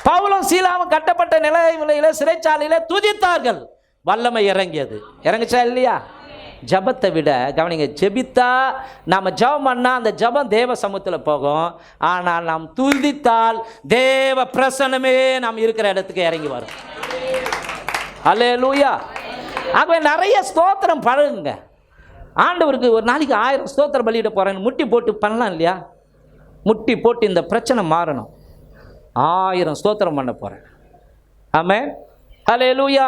பவுலும் சீலாவும் கட்டப்பட்ட நிலையில சிறைச்சாலையில துதித்தார்கள். வல்லமை இறங்கியது. இறங்குச்சா இல்லையா? ஜபத்தை விட கவனிங்க, ஜெபித்தா நாம் ஜபம் பண்ணால் அந்த ஜபம் தேவ சமூகத்தில் போகும். ஆனால் நாம் துதித்தால் தேவ பிரசன்னமே நாம் இருக்கிற இடத்துக்கு இறங்கி வரும். அல்லேலூயா. ஆகவே நிறைய ஸ்தோத்திரம் பழகுங்க. ஆண்டவருக்கு ஒரு நாளைக்கு 1000 ஸ்தோத்திர பலியிட போகிறேன்னு முட்டி போட்டு பண்ணலாம் இல்லையா? முட்டி போட்டு இந்த பிரச்சனை மாறணும், 1000 ஸ்தோத்திரம் பண்ண போகிறேன். ஆமென், ஹல்லேலூயா.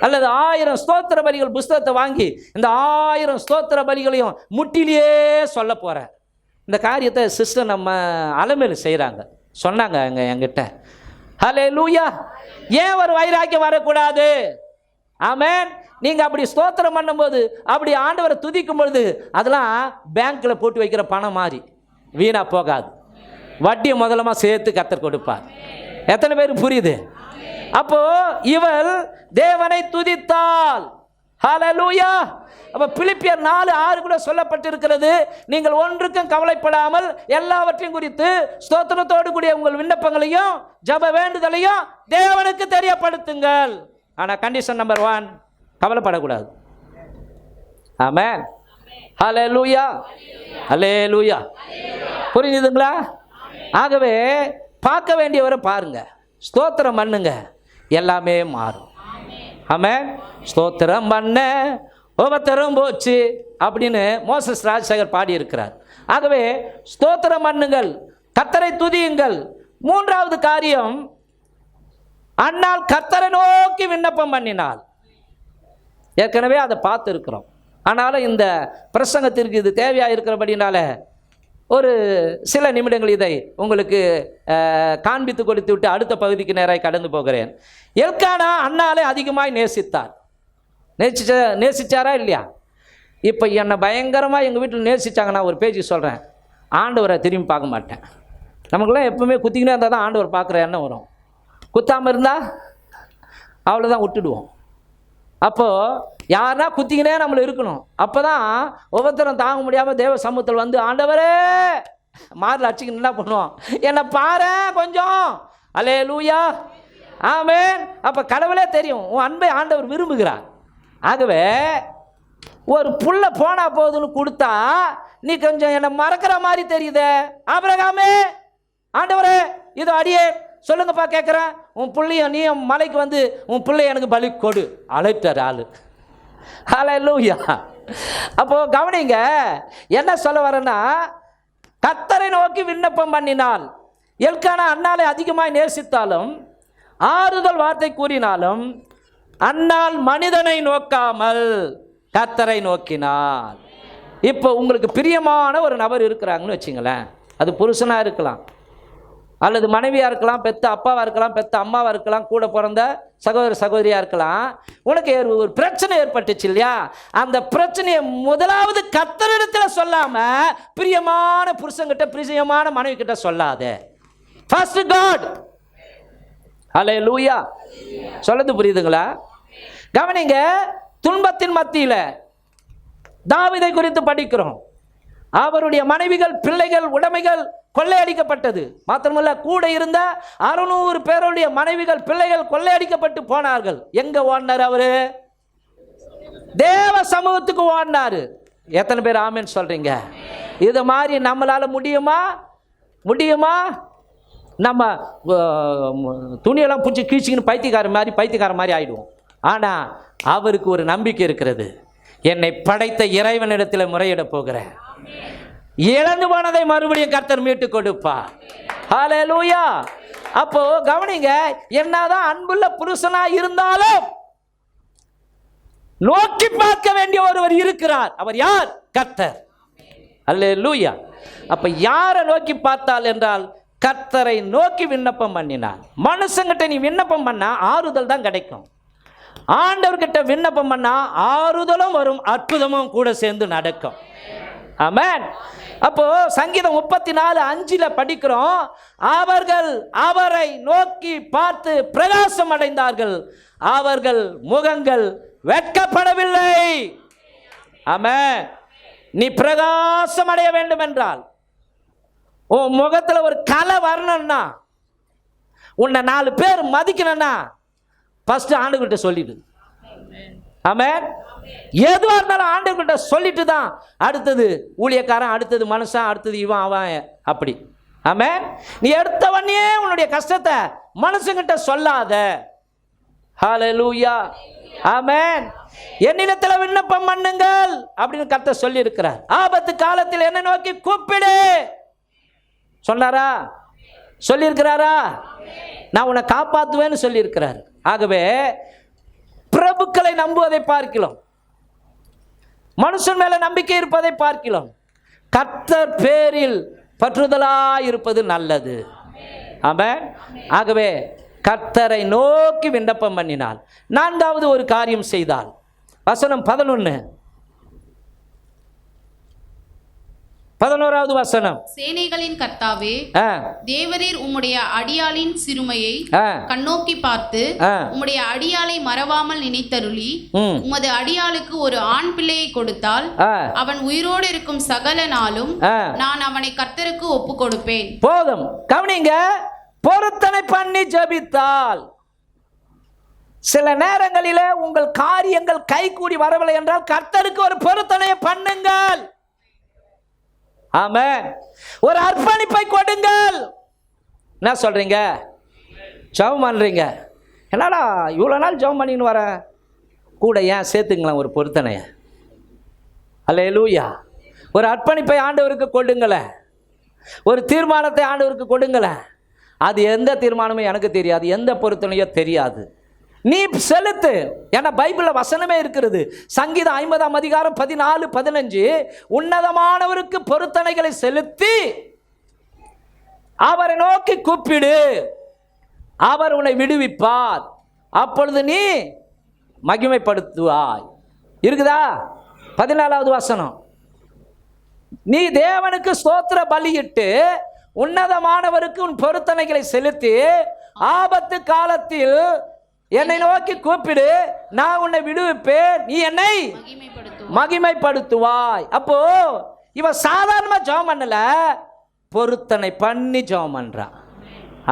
அல்லது 1000 ஸ்தோத்திர பலிகள் புஸ்தகத்தை வாங்கி இந்த 1000 ஸ்தோத்திர பலிகளையும் முட்டிலேயே சொல்ல போகிறேன். இந்த காரியத்தை சிஸ்டர் நம்ம அலமேலு செய்கிறாங்க, சொன்னாங்க என்கிட்ட. ஹல்லேலூயா. ஏன் ஒரு வைராக்கியம் வரக்கூடாது? ஆமென். நீங்கள் அப்படி ஸ்தோத்திரம் பண்ணும்போது, அப்படி ஆண்டவரை துதிக்கும் பொழுது, அதெல்லாம் பேங்க்கில் போட்டு வைக்கிற பணம் மாதிரி வீணாக போகாது. வட்டியை முதலமா சேர்த்து கர்த்தர் கொடுப்பார். எத்தனை பேர் புரியுது? அப்போ இவள் தேவனை துதித்தாள். ஹல்லேலூயா. அப்போ பிலிப்பியர் 4:6 கூட சொல்லப்பட்டிருக்கிறது, நீங்கள் ஒன்றுக்கும் கவலைப்படாமல் எல்லாவற்றையும் குறித்து ஸ்தோத்திரத்தோடு கூடிய உங்கள் விண்ணப்பங்களையும் ஜெப வேண்டுதலையும் தேவனுக்கு தெரியப்படுத்துங்கள். ஆனால் கண்டிஷன் நம்பர் 1, கவலைப்படக்கூடாது. ஆமென், ஹல்லேலூயா, ஹல்லேலூயா. புரிஞ்சுதுங்களா? ஆகவே பார்க்க வேண்டியவரை பாருங்க, ஸ்தோத்திரம் பண்ணுங்க, எல்லாமே மாறும். ஆமென். ஸ்தோத்திரம் பண்ண உபத்திரம் போச்சு அப்படின்னு மோசஸ் ராஜசேகர் பாடியிருக்கிறார். ஆகவே ஸ்தோத்திரம் பண்ணுங்கள், கர்த்தரை துதியுங்கள். 3வது காரியம், அன்னாள் கர்த்தரை நோக்கி விண்ணப்பம் பண்ணினாள். ஏற்கனவே அதை பார்த்து இருக்கிறோம். ஆனாலும் இந்த பிரசங்கத்திற்கு இது தேவையாக இருக்கிறபடினால ஒரு சில நிமிடங்கள் இதை உங்களுக்கு காண்பித்து கொடுத்து விட்டு அடுத்த பகுதிக்கு நேராக கடந்து போகிறேன். எல்கானா அன்னாளை அதிகமாய் நேசித்தார். நேசிச்சாரா இல்லையா? இப்போ என்னை பயங்கரமாக எங்கள் வீட்டில் நேசித்தாங்க. நான் ஒரு பேஜ் சொல்கிறேன், ஆண்டவரை திரும்பி பார்க்க மாட்டேன். நமக்குலாம் எப்பவுமே குத்திக்கினே இருந்தால் தான் ஆண்டவர் பார்க்குற எண்ணம் வரும். குத்தாமல் இருந்தால் அவ்வளோதான், விட்டுடுவோம். அப்போது யாருன்னா குத்திக்கினே நம்மளை இருக்கணும். அப்போ தான் ஒவ்வொருத்தரும் தாங்க முடியாமல் தேவ சமூகத்தில் வந்து, ஆண்டவரே மாரில் அடிச்சுக்கின்னு என்ன பண்ணுவோம், என்னை பாரு கொஞ்சம், அல்லேலூயா, ஆமென். அப்போ கடவுளே தெரியும் உன் அன்பை ஆண்டவர் விரும்புகிறார். ஆகவே ஒரு புள்ள போனால் போதுன்னு கொடுத்தா நீ கொஞ்சம் என்னை மறக்கிற மாதிரி தெரியுதே. ஆபிரகாமே, ஆண்டவரே இதோ அடியே சொல்லுங்கப்பா கேட்குறேன், உன் பிள்ளைய நீ மலைக்கு வந்து உன் பிள்ளைய எனக்கு பலி கொடு, அழைத்தார் ஆளு. ஹல்லேலூயா. அப்போ கவனிங்க, என்ன சொல்ல வரேன்னா, கர்த்தரை நோக்கி விண்ணப்பம் பண்ணினால், எல்கானா அன்னாளை அதிகமாக நேசித்தாலும் ஆறுதல் வார்த்தை கூறினாலும் அன்னாள் மனிதனை நோக்காமல் கர்த்தரை நோக்கினாள். இப்போ உங்களுக்கு பிரியமான ஒரு நபர் இருக்கிறாங்கன்னு வச்சுங்களேன், அது புருஷனாக இருக்கலாம், அல்லது மனைவியாக இருக்கலாம், பெத்த அப்பாவாக இருக்கலாம், பெத்த அம்மாவாக இருக்கலாம், கூட பிறந்த சகோதர சகோதரியாக இருக்கலாம். உனக்கு ஒரு பிரச்சனை ஏற்பட்டுச்சு இல்லையா? அந்த பிரச்சனையை முதலாவது கர்த்தரிடத்தில் சொல்லாமல் பிரியமான புருஷன்கிட்ட, பிரியமான மனைவி கிட்ட சொல்லாத. First God. ஹல்லேலூயா. சொல்லது புரியுதுங்களா? கவனிங்க, துன்பத்தின் மத்தியில் தாவீதை குறித்து படிக்கிறோம். அவருடைய மனைவிகள், பிள்ளைகள், உடைமைகள் கொள்ளையடிக்கப்பட்டது. மாத்திரமல்ல, கூட இருந்த 600 பேருடைய மனைவிகள், பிள்ளைகள் கொள்ளையடிக்கப்பட்டு போனார்கள். எங்க ஓடினார் அவரு? தேவ சமூகத்துக்கு ஓடினாரு. எத்தனை பேர் ஆமென் சொல்றீங்க? இது மாதிரி நம்மளால முடியுமா? நம்ம துணியெல்லாம் பிடிச்சி கீழ்ச்சிக்கின்னு பைத்தியக்கார மாதிரி ஆயிடுவோம். ஆனால் அவருக்கு ஒரு நம்பிக்கை இருக்கிறது, என்னை படைத்த இறைவனிடத்தில் முறையிட போகிறேன், இழந்து போனதை மறுபடியும் கர்த்தர் மீட்டு கொடுப்பார். ஹல்லேலூயா. அப்போ கவனிங்க, என்னதான் அன்புள்ள புருஷனா இருந்தாலும் நோக்கி பார்க்க வேண்டிய ஒருவர் இருக்கிறார். அவர் யார்? கர்த்தர். ஹல்லேலூயா. அப்ப யாரை நோக்கி பார்த்தால் என்றால், கர்த்தரை நோக்கி விண்ணப்பம் பண்ணினார். மனுஷங்கிட்ட நீ விண்ணப்பம் பண்ணா ஆறுதல் தான் கிடைக்கும். ஆண்டவர்கிட்ட விண்ணப்பம் பண்ணா ஆறுதலும் வரும், அற்புதமும் கூட சேர்ந்து நடக்கும். ஆமென். அப்போ சங்கீதம் 34:5 படிக்கிறோம், அவர்கள் அவரை நோக்கி பார்த்து பிரகாசம் அடைந்தார்கள், அவர்கள் முகங்கள் வெட்கப்படவில்லை. ஆமென். நீ பிரகாசம் அடைய வேண்டும் என்றால், உன் முகத்தில் ஒரு கலை வரணும்னா, உன்னை 4 பேர் மதிக்கணும்னா ஃபர்ஸ்ட் ஆண்டவர்கிட்ட சொல்லிடு. ஆமென். எதுவாக இருந்தாலும் ஆண்டவர்கிட்ட சொல்லிட்டு தான் அடுத்தது ஊழியக்காரன், அடுத்தது மனுஷன், அடுத்தது இவன் அவன், அப்படி. ஆமென். நீ எடுத்தவனே உன்னுடைய கஷ்டத்தை மனுஷங்கிட்ட சொல்லாத. ஹல்லேலூயா. ஆமென். என்னிடத்தில் விண்ணப்பம் பண்ணுங்கள் அப்படின்னு கர்த்தர் சொல்லி இருக்கிறார். ஆபத்து காலத்தில் என்னை நோக்கி கூப்பிடு சொன்னாரா? சொல்லி இருக்கிறாரா? நான் உன்னை காப்பாற்றுவேன்னு சொல்லி இருக்கிறார். ஆகவே பிரபுக்களை நம்புவதை பார்க்கிறோம், மனுஷன் மேல நம்பிக்கை இருப்பதை பார்க்கிறோம். கர்த்தர் பேரில் பற்றுதலாய் இருப்பது நல்லது. ஆமென். ஆகவே கர்த்தரை நோக்கி விண்ணப்பம் பண்ணினால், நான்காவது ஒரு காரியம் செய்தால், வசனம் 11வது வசனம். சேனைகளின் கர்த்தாவே, தேவரீர் உம்முடைய அடியாளின் சிறுமையை கண்ணோக்கி பார்த்து உம்முடைய அடியாளை மறவாமல் நினைத்தருளி உமது அடியாளுக்கு ஒரு ஆண் பிள்ளையை கொடுத்தால் அவன் உயிரோடு இருக்கும் சகல நாளும் நான் அவனை கர்த்தருக்கு ஒப்பு கொடுப்பேன். போதும், கவனிங்க. பொருத்தனை பண்ணி ஜெபித்தால், சில நேரங்களிலே உங்கள் காரியங்கள் கைகூடி வரவில்லை என்றால் கர்த்தருக்கு ஒரு பொருத்தனையை பண்ணுங்கள். ஆமென். ஒரு அர்ப்பணிப்பை கொடுங்கள். என்ன சொல்றீங்க? ஜெபம் பண்றீங்க. என்னடா இவ்வளோ நாள் ஜெபம் பண்ணின்னு வர, கூட ஏன் சேர்த்துங்களேன் ஒரு பொருத்தனைய. அல்லேலூயா. ஒரு அர்ப்பணிப்பை ஆண்டவருக்கு கொடுங்களேன், ஒரு தீர்மானத்தை ஆண்டவருக்கு கொடுங்களேன். அது எந்த தீர்மானமும் எனக்கு தெரியாது, எந்த பொருத்தனையோ தெரியாது, நீ செலுத்து. ஏன்னா பைபிளில் வசனமே இருக்கிறது. சங்கீதம் 50ஆம் அதிகாரம் 14-15, உன்னதமானவருக்கு பொருத்தனைகளை செலுத்தி அவரை நோக்கி கூப்பிடு, அவர் உன்னை விடுவிப்பார், அப்பொழுது நீ மகிமைப்படுத்துவாய். இருக்குதா? 14வது வசனம். நீ தேவனுக்கு ஸ்தோத்திர பலியிட்டு உன்னதமானவருக்கு உன் பொருத்தனைகளை செலுத்தி ஆபத்து காலத்தில் என்னை நோக்கி கூப்பிடு, நான் உன்னை விடுவிப்பேன், நீ என்னை மகிமைப்படுத்துவாய். அப்போ இவன் சாதாரணமா ஜெபம் பண்ணல, பொருத்தனை பண்ணி ஜெபம் பண்றான்.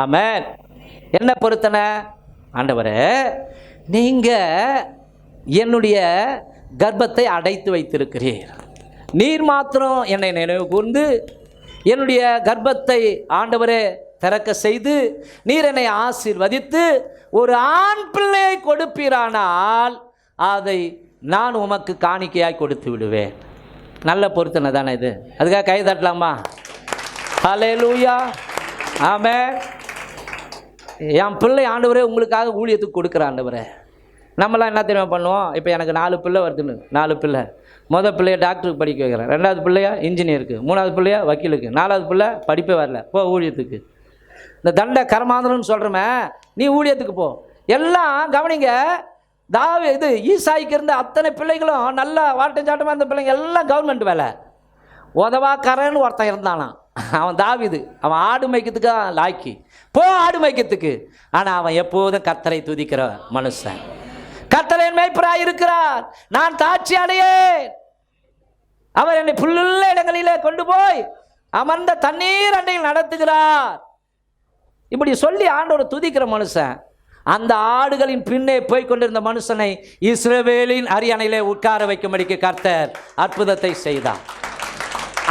ஆமென். என்ன பொருத்தனை? ஆண்டவரே, நீங்க என்னுடைய கர்ப்பத்தை அடைத்து வைத்திருக்கிறீர், நீர் மாத்திரம் என்னை நினைவு கூர்ந்து என்னுடைய கர்ப்பத்தை ஆண்டவரே திறக்க செய்து நீர் என்னை ஆசீர்வதித்து ஒரு ஆண் பிள்ளையை கொடுப்பீரானால் அதை நான் உமக்கு காணிக்கையாய் கொடுத்து விடுவேன். நல்ல பொருத்தனை தானே இது? அதுக்காக கை தட்டலாமா? ஹல்லேலூயா. ஆமென். என் பிள்ளை ஆண்டவரே உங்களுக்காக ஊழியத்துக்கு கொடுக்குற ஆண்டவரே. நம்மளாம் என்ன தெரியுமா பண்ணுவோம்? இப்போ எனக்கு 4 பிள்ளை வருதுன்னு, 4 பிள்ளை. மொதல் பிள்ளைய டாக்டருக்கு படிக்க வைக்கிறேன், 2வது பிள்ளையா இன்ஜினியருக்கு, 3வது பிள்ளையா வக்கீலுக்கு, 4வது பிள்ளை படிப்பே வரல, போ ஊழியத்துக்கு. இந்த தண்ட கர்மாந்திரம்னு சொல்கிறோமே, நீ ஊழியத்துக்கு போ. எல்லாம் கவனிங்க. இது ஈசாய்க்கு இருந்த அத்தனை பிள்ளைகளும் நல்ல வாட்டஞ்சாட்டமாக இருந்த பிள்ளைங்க எல்லாம் கவர்மெண்ட் வேலை. உதவாக்காரன்னு ஒருத்தன் இருந்தானா, அவன் தாவீது. அவன் ஆடு மேய்க்கிறதுக்கு லாக்கி, போ ஆடு மேய்க்கிறதுக்கு. ஆனால் அவன் எப்போதும் கர்த்தரை துதிக்கிற மனுஷன். கர்த்தரின் மேய்ப்பராய் இருக்கிறார், நான் தாட்சி அடையேன், அவர் என்னை புல்லுள்ள இடங்களிலே கொண்டு போய் அமர்ந்த தண்ணீர் அண்டையில் நடத்துகிறார். இப்படி சொல்லி ஆண்டவரை துதிக்கிற மனுஷன், அந்த ஆடுகளின் பின்னே போய் கொண்டிருந்த மனுஷனை இஸ்ரவேலின் அரியணையிலே உட்கார வைக்கும்படிக்கு கர்த்தர் அற்புதத்தை செய்தார்.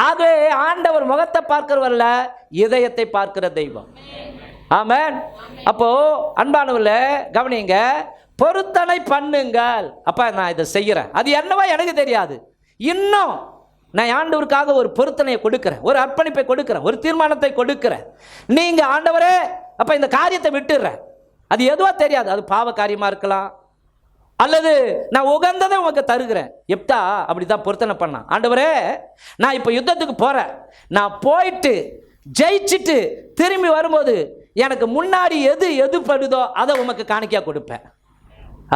ஆகவே ஆண்டவர் முகத்தை பார்க்கிறவர்ல, இதயத்தை பார்க்கிற தெய்வம். ஆமென். அப்போ அன்பானவர்களே கவனிங்க, பொருத்தனை பண்ணுங்கள். அப்ப நான் இதை செய்கிறேன், அது என்னவா எனக்கு தெரியாது, இன்னும் நான் ஆண்டவருக்காக ஒரு பொருத்தனையை கொடுக்கிறேன், ஒரு அர்ப்பணிப்பை கொடுக்கிறேன், ஒரு தீர்மானத்தை கொடுக்கிறேன். நீங்க ஆண்டவரே அப்ப இந்த காரியத்தை விட்டுடுறேன், அது எதுவா தெரியாது, அது பாவ காரியமா இருக்கலாம், அல்லது நான் உகந்ததை உனக்கு தருகிறேன். எப்தா அப்படிதான் பொருத்தனை பண்ணான். ஆண்டவரே, நான் இப்போ யுத்தத்துக்கு போறேன், நான் போயிட்டு ஜெயிச்சுட்டு திரும்பி வரும்போது எனக்கு முன்னாடி எது படுதோ அதை உமக்கு காணிக்கையா கொடுப்பேன்.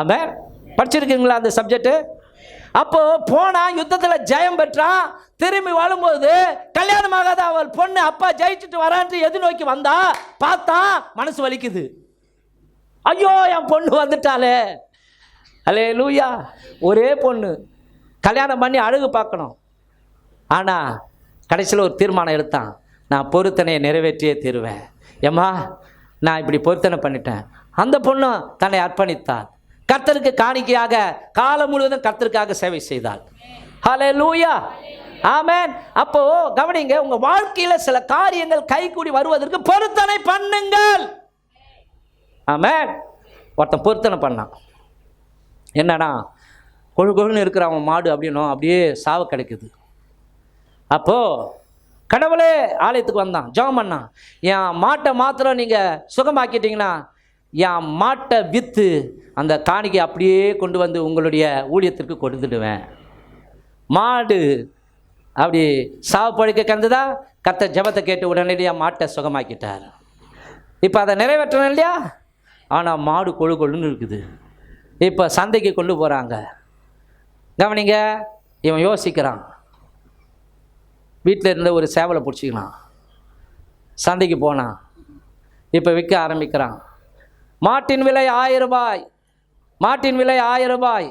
ஆமென். படிச்சிருக்கீங்களா அந்த சப்ஜெக்ட்? அப்போ போனா யுத்தத்தில் ஜெயம் பெற்றான், திரும்பி வரும்போது கல்யாணமாகாத அவள் பொண்ணு அப்பா ஜெயிச்சுட்டு வரான்ட்டு எது நோக்கி வந்தா, பார்த்தா மனசு வலிக்குது. ஐயோ என் பொண்ணு வந்துட்டாலே. அல்லேலூயா. ஒரே பொண்ணு கல்யாணம் பண்ணி அழகு பார்க்கணும். ஆனால் கடைசியில் ஒரு தீர்மானம் எடுத்தான், நான் பொருத்தனையை நிறைவேற்றியே தருவேன். ஏம்மா நான் இப்படி பொருத்தனை பண்ணிட்டேன். அந்த பொண்ணு தன்னை அர்ப்பணித்தாள், கர்த்தருக்கு காணிக்கையாக காலம் முழுவதும் கர்த்தருக்காக சேவை செய்தாள். ஹல்லேலூயா. ஆமென். அப்போ கவனிங்க, உங்க வாழ்க்கையில சில காரியங்கள் கைகூடி வருவதற்கு பொருத்தனை பண்ணுங்கள். ஆமென். ஒருத்தன் பொருத்தனை பண்ணான், என்னன்னா கொழு கொழுன்னு இருக்கிற அவன் மாடு அப்படின்னும் அப்படியே சாவ கிடைக்குது. அப்போது கடவுளே ஆலயத்துக்கு வந்தான், ஜெபம் பண்ணான். என் மாட்டை மாத்திரம் நீங்கள் சுகமாக்கிட்டீங்கன்னா என் மாட்டை விற்று அந்த காணிக்கை அப்படியே கொண்டு வந்து உங்களுடைய ஊழியத்திற்கு கொடுத்துடுவேன். மாடு அப்படி சாவு பழிக்க கந்துதா, கர்த்தர் ஜெபத்தை கேட்டு உடனடியாக மாட்டை சுகமாக்கிட்டார். இப்போ அதை நிறைவேற்றணும் இல்லையா? ஆனால் மாடு கொழு கொழுன்னு இருக்குது. இப்போ சந்தைக்கு கொண்டு போகிறாங்க. கவனிங்க, இவன் யோசிக்கிறான், வீட்டில் இருந்த ஒரு சேவலை பிடிச்சிக்கலாம், சந்தைக்கு போனான், இப்போ விற்க ஆரம்பிக்கிறான். மாட்டின் விலை 1000 ரூபாய், மாட்டின் விலை 1000 ரூபாய்,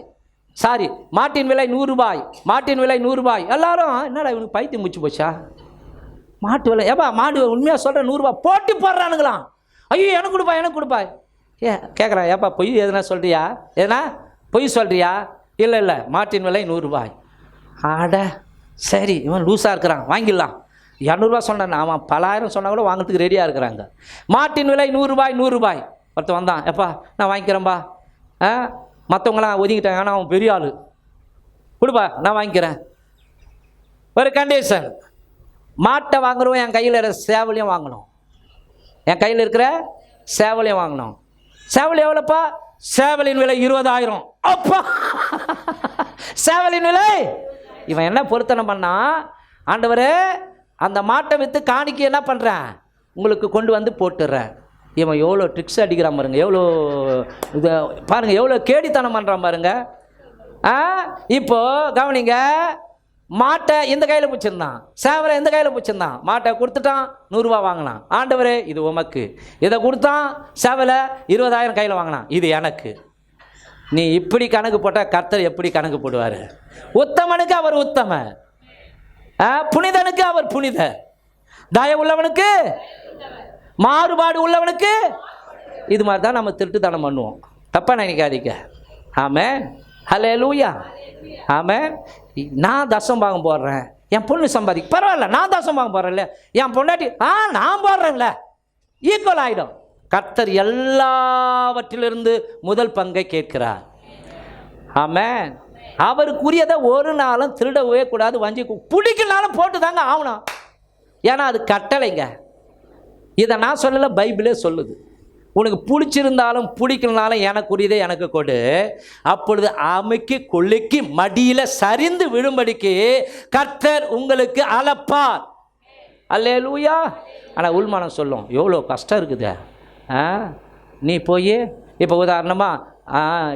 சாரி மாட்டின் விலை 100 ரூபாய், மாட்டின் விலை 100 ரூபாய். எல்லாரும் என்னடா இவனுக்கு பைத்தியம் முடிச்சு போச்சா, மாட்டு விலை ஏப்பா மாடு உண்மையாக சொல்கிறேன் 100 ரூபா போட்டி போடுறானுங்களாம். ஐயோ எனக்கு கொடுப்பா எனக்கு கொடுப்பா. கேட்குறான், ஏப்பா பொய் எதுனா சொல்கிறியா, எதுனா பொய் சொல்கிறியா? இல்லை இல்லை மாட்டின் விலை 100 ரூபாய். ஆட சரி, இவன் லூஸாக இருக்கிறான், வாங்கிடலாம். 200 ரூபா சொன்னான், அவன் பலாயிரம் சொன்னால் கூட வாங்கிறதுக்கு ரெடியாக இருக்கிறாங்க. மாட்டின் விலை 100 ரூபாய் 100 ரூபாய். ஒருத்தன் வந்தான், எப்பா நான் வாங்கிக்கிறேன்பா. மற்றவங்களாம் ஒதுக்கிட்டாங்க, ஆனால் அவன் பெரிய ஆள், கொடுப்பா நான் வாங்கிக்கிறேன். ஒரு கண்டிஷன், மாட்டை வாங்குறவன் என் கையில் இருக்கிற சேவலையும் வாங்கணும், என் கையில் இருக்கிற சேவலையும் வாங்கணும். சேவல் எவ்வளோப்பா? சேவலின் விலை 20,000. அப்பா சேவலின் விலை. இவன் என்ன பொருத்தனை பண்ணா, ஆண்டவரே அந்த மாட்டை விற்று காணிக்கை என்ன பண்ணுறேன் உங்களுக்கு கொண்டு வந்து போட்டுடுறேன். இவன் எவ்வளோ ட்ரிக்ஸ் அடிக்கிறான் பாருங்க, எவ்வளோ இது பாருங்கள், எவ்வளோ கேடித்தனம் பண்ணுறான் பாருங்க. இப்போது கவனிங்க, மாட்டை இந்த கையில் பிடிச்சிருந்தான், சேவலை இந்த கையில் பிடிச்சிருந்தான். மாட்டை கொடுத்துட்டான், 100 ரூபா வாங்கினான். ஆண்டவரே இது உமக்கு. இதை கொடுத்தான், சேவலை 20,000 கையில் வாங்கினான், இது எனக்கு. நீ இப்படி கணக்கு போட்டால் கர்த்தர் எப்படி கணக்கு போடுவார்? உத்தமனுக்கு அவர் உத்தம, புனிதனுக்கு அவர் புனித, தயவு உள்ளவனுக்கு, மாறுபாடு உள்ளவனுக்கு. இது மாதிரி தான் நம்ம திருட்டுத்தனம் பண்ணுவோம். தப்பாக நினைக்காதீங்க. ஆமென், ஹல்லேலூயா, ஆமென். நான் தசம் பாகம் போடுறேன், என் பொண்ணு சம்பாதிக்க பரவாயில்ல, நான் தசம் பாகம் போடுறேன்ல, என் பொண்டாட்டி நான் போடுறேன்ல, ஈக்குவல் ஆகிடும். கர்த்தர் எல்லாவற்றிலிருந்து முதல் பங்கை கேட்கிறார். ஆமென். அவருக்குரியதை ஒரு நாளும் திருடவே கூடாது, வஞ்சி பிடிக்கலனாலும் போட்டு தாங்க ஆகணும். ஏன்னா அது கட்டளைங்க. இதை நான் சொல்லலை, பைபிளே சொல்லுது. உனக்கு பிடிச்சிருந்தாலும் பிடிக்கலனாலும் எனக்குரியதை எனக்கு கொடு, அப்பொழுது அமைக்கு கொள்ளைக்கு மடியில் சரிந்து விழும்படிக்கு கர்த்தர் உங்களுக்கு அளப்பார். அல்லேலூயா. ஆனால் உள்மானம் சொல்லும், எவ்வளோ கஷ்டம் இருக்குது. நீ போய் இப்போ உதாரணமாக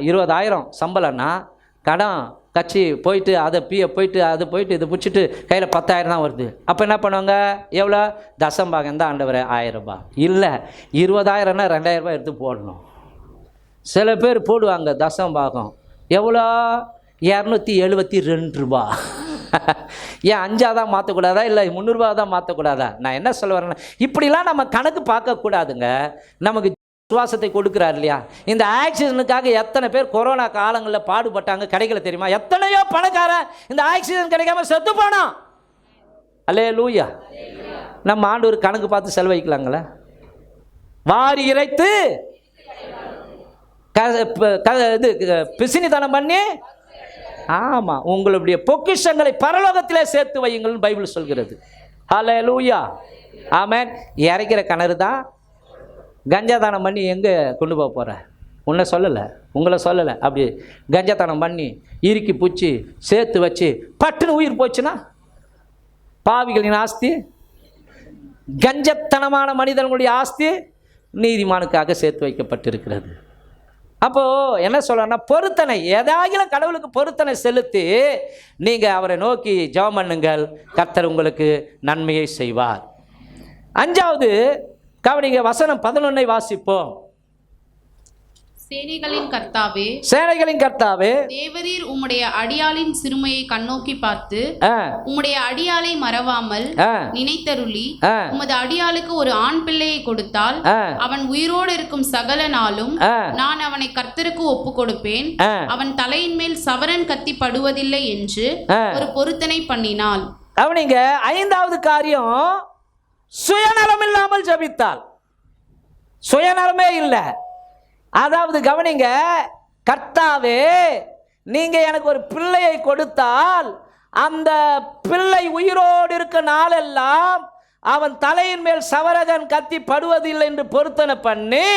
20,000 சம்பளம்னா கடன் கட்சி போயிட்டு அதை போயிட்டு அது போயிட்டு இது பிடிச்சிட்டு கையில் 10,000 தான் வருது. அப்போ என்ன பண்ணுவாங்க? எவ்வளோ? தசம்பாகம் தான் ஆண்டவரே 1000 ரூபாய். இல்லை 20,000னா 2,000 ரூபாய் எடுத்து போடணும். சில பேர் போடுவாங்க தசம்பாகம் எவ்வளோ? 272 ரூபா. ஏன் 5 தான் மாற்றக்கூடாதா, இல்லை 300 ரூபா தான் மாற்றக்கூடாதா? நான் என்ன சொல்ல வரேன்னா, இப்படிலாம் நம்ம கணக்கு பார்க்கக்கூடாதுங்க. நமக்கு சுவாசத்தை கொடுக்குறாரு இல்லையா? இந்த ஆக்சிஜனுக்காக எத்தனை பேர் கொரோனா காலங்களில் பாடுபட்டாங்க, கிடைக்கல தெரியுமா? எத்தனையோ பணக்காரன் இந்த ஆக்சிஜன் கிடைக்காம செத்து போனான். அல்லேலூயா. நம்ம ஆண்டவர் கணக்கு பார்த்து செலவழிக்கலாங்களே. வாரி இறைத்து பிசினித்தனம் பண்ணி, ஆமாம், உங்களுடைய பொக்கிஷங்களை பரலோகத்திலே சேர்த்து வையுங்கள்னு பைபிள் சொல்கிறது. ஹல்லேலூயா, ஆமென். இறைக்கிற கிணறு தான். கஞ்சாதானம் பண்ணி எங்கே கொண்டு போக போகிற? உன்னை சொல்லலை, உங்களை சொல்லலை. அப்படி கஞ்சாதானம் பண்ணி இறுக்கி பூச்சி சேர்த்து வச்சு பட்டுன்னு உயிர் போச்சுன்னா பாவிகளின் ஆஸ்தி, கஞ்சத்தனமான மனிதர்களுடைய ஆஸ்தி நீதிமானுக்காக சேர்த்து வைக்கப்பட்டிருக்கிறது. அப்போது என்ன சொல்லணும்னா, பொருத்தனை, எதாகிலும் கடவுளுக்கு பொருத்தனை செலுத்தி நீங்கள் அவரை நோக்கி ஜெபம் பண்ணுங்கள், கர்த்தர் உங்களுக்கு நன்மையை செய்வார். 5வது கவனிங்க, வசனம் 11 வாசிப்போம். சேனைகளின் கர்த்தாவே, சேனைகளின் கர்த்தாவே, தேவரீர் உம்முடைய அடியாளின் சிறுமையை கண்ணோக்கி பார்த்து உம்முடைய அடியாளை மறவாமல் நினைத்தருளி உமது அடியாளுக்கு ஒரு ஆண் பிள்ளையை கொடுத்தால் அவன் உயிரோடு இருக்கும் சகல நாளும் நான் அவனை கர்த்தருக்கு ஒப்பு கொடுப்பேன், அவன் தலையின் மேல் சவரன் கத்தி படுவதில்லை என்று ஒரு பொருத்தனை பண்ணினாள். கவனிங்க, 5வது காரியம், சுயநலம் இல்லாமல் ஜெபித்தாள். சுயநலமே இல்லை. அதாவது கவனிங்க, கர்த்தாவே நீங்கள் எனக்கு ஒரு பிள்ளையை கொடுத்தால் அந்த பிள்ளை உயிரோடு இருக்க நாளெல்லாம் அவன் தலையின் மேல் சவரகன் கத்தி படுவதில்லை என்று பொருத்தனை பண்ணி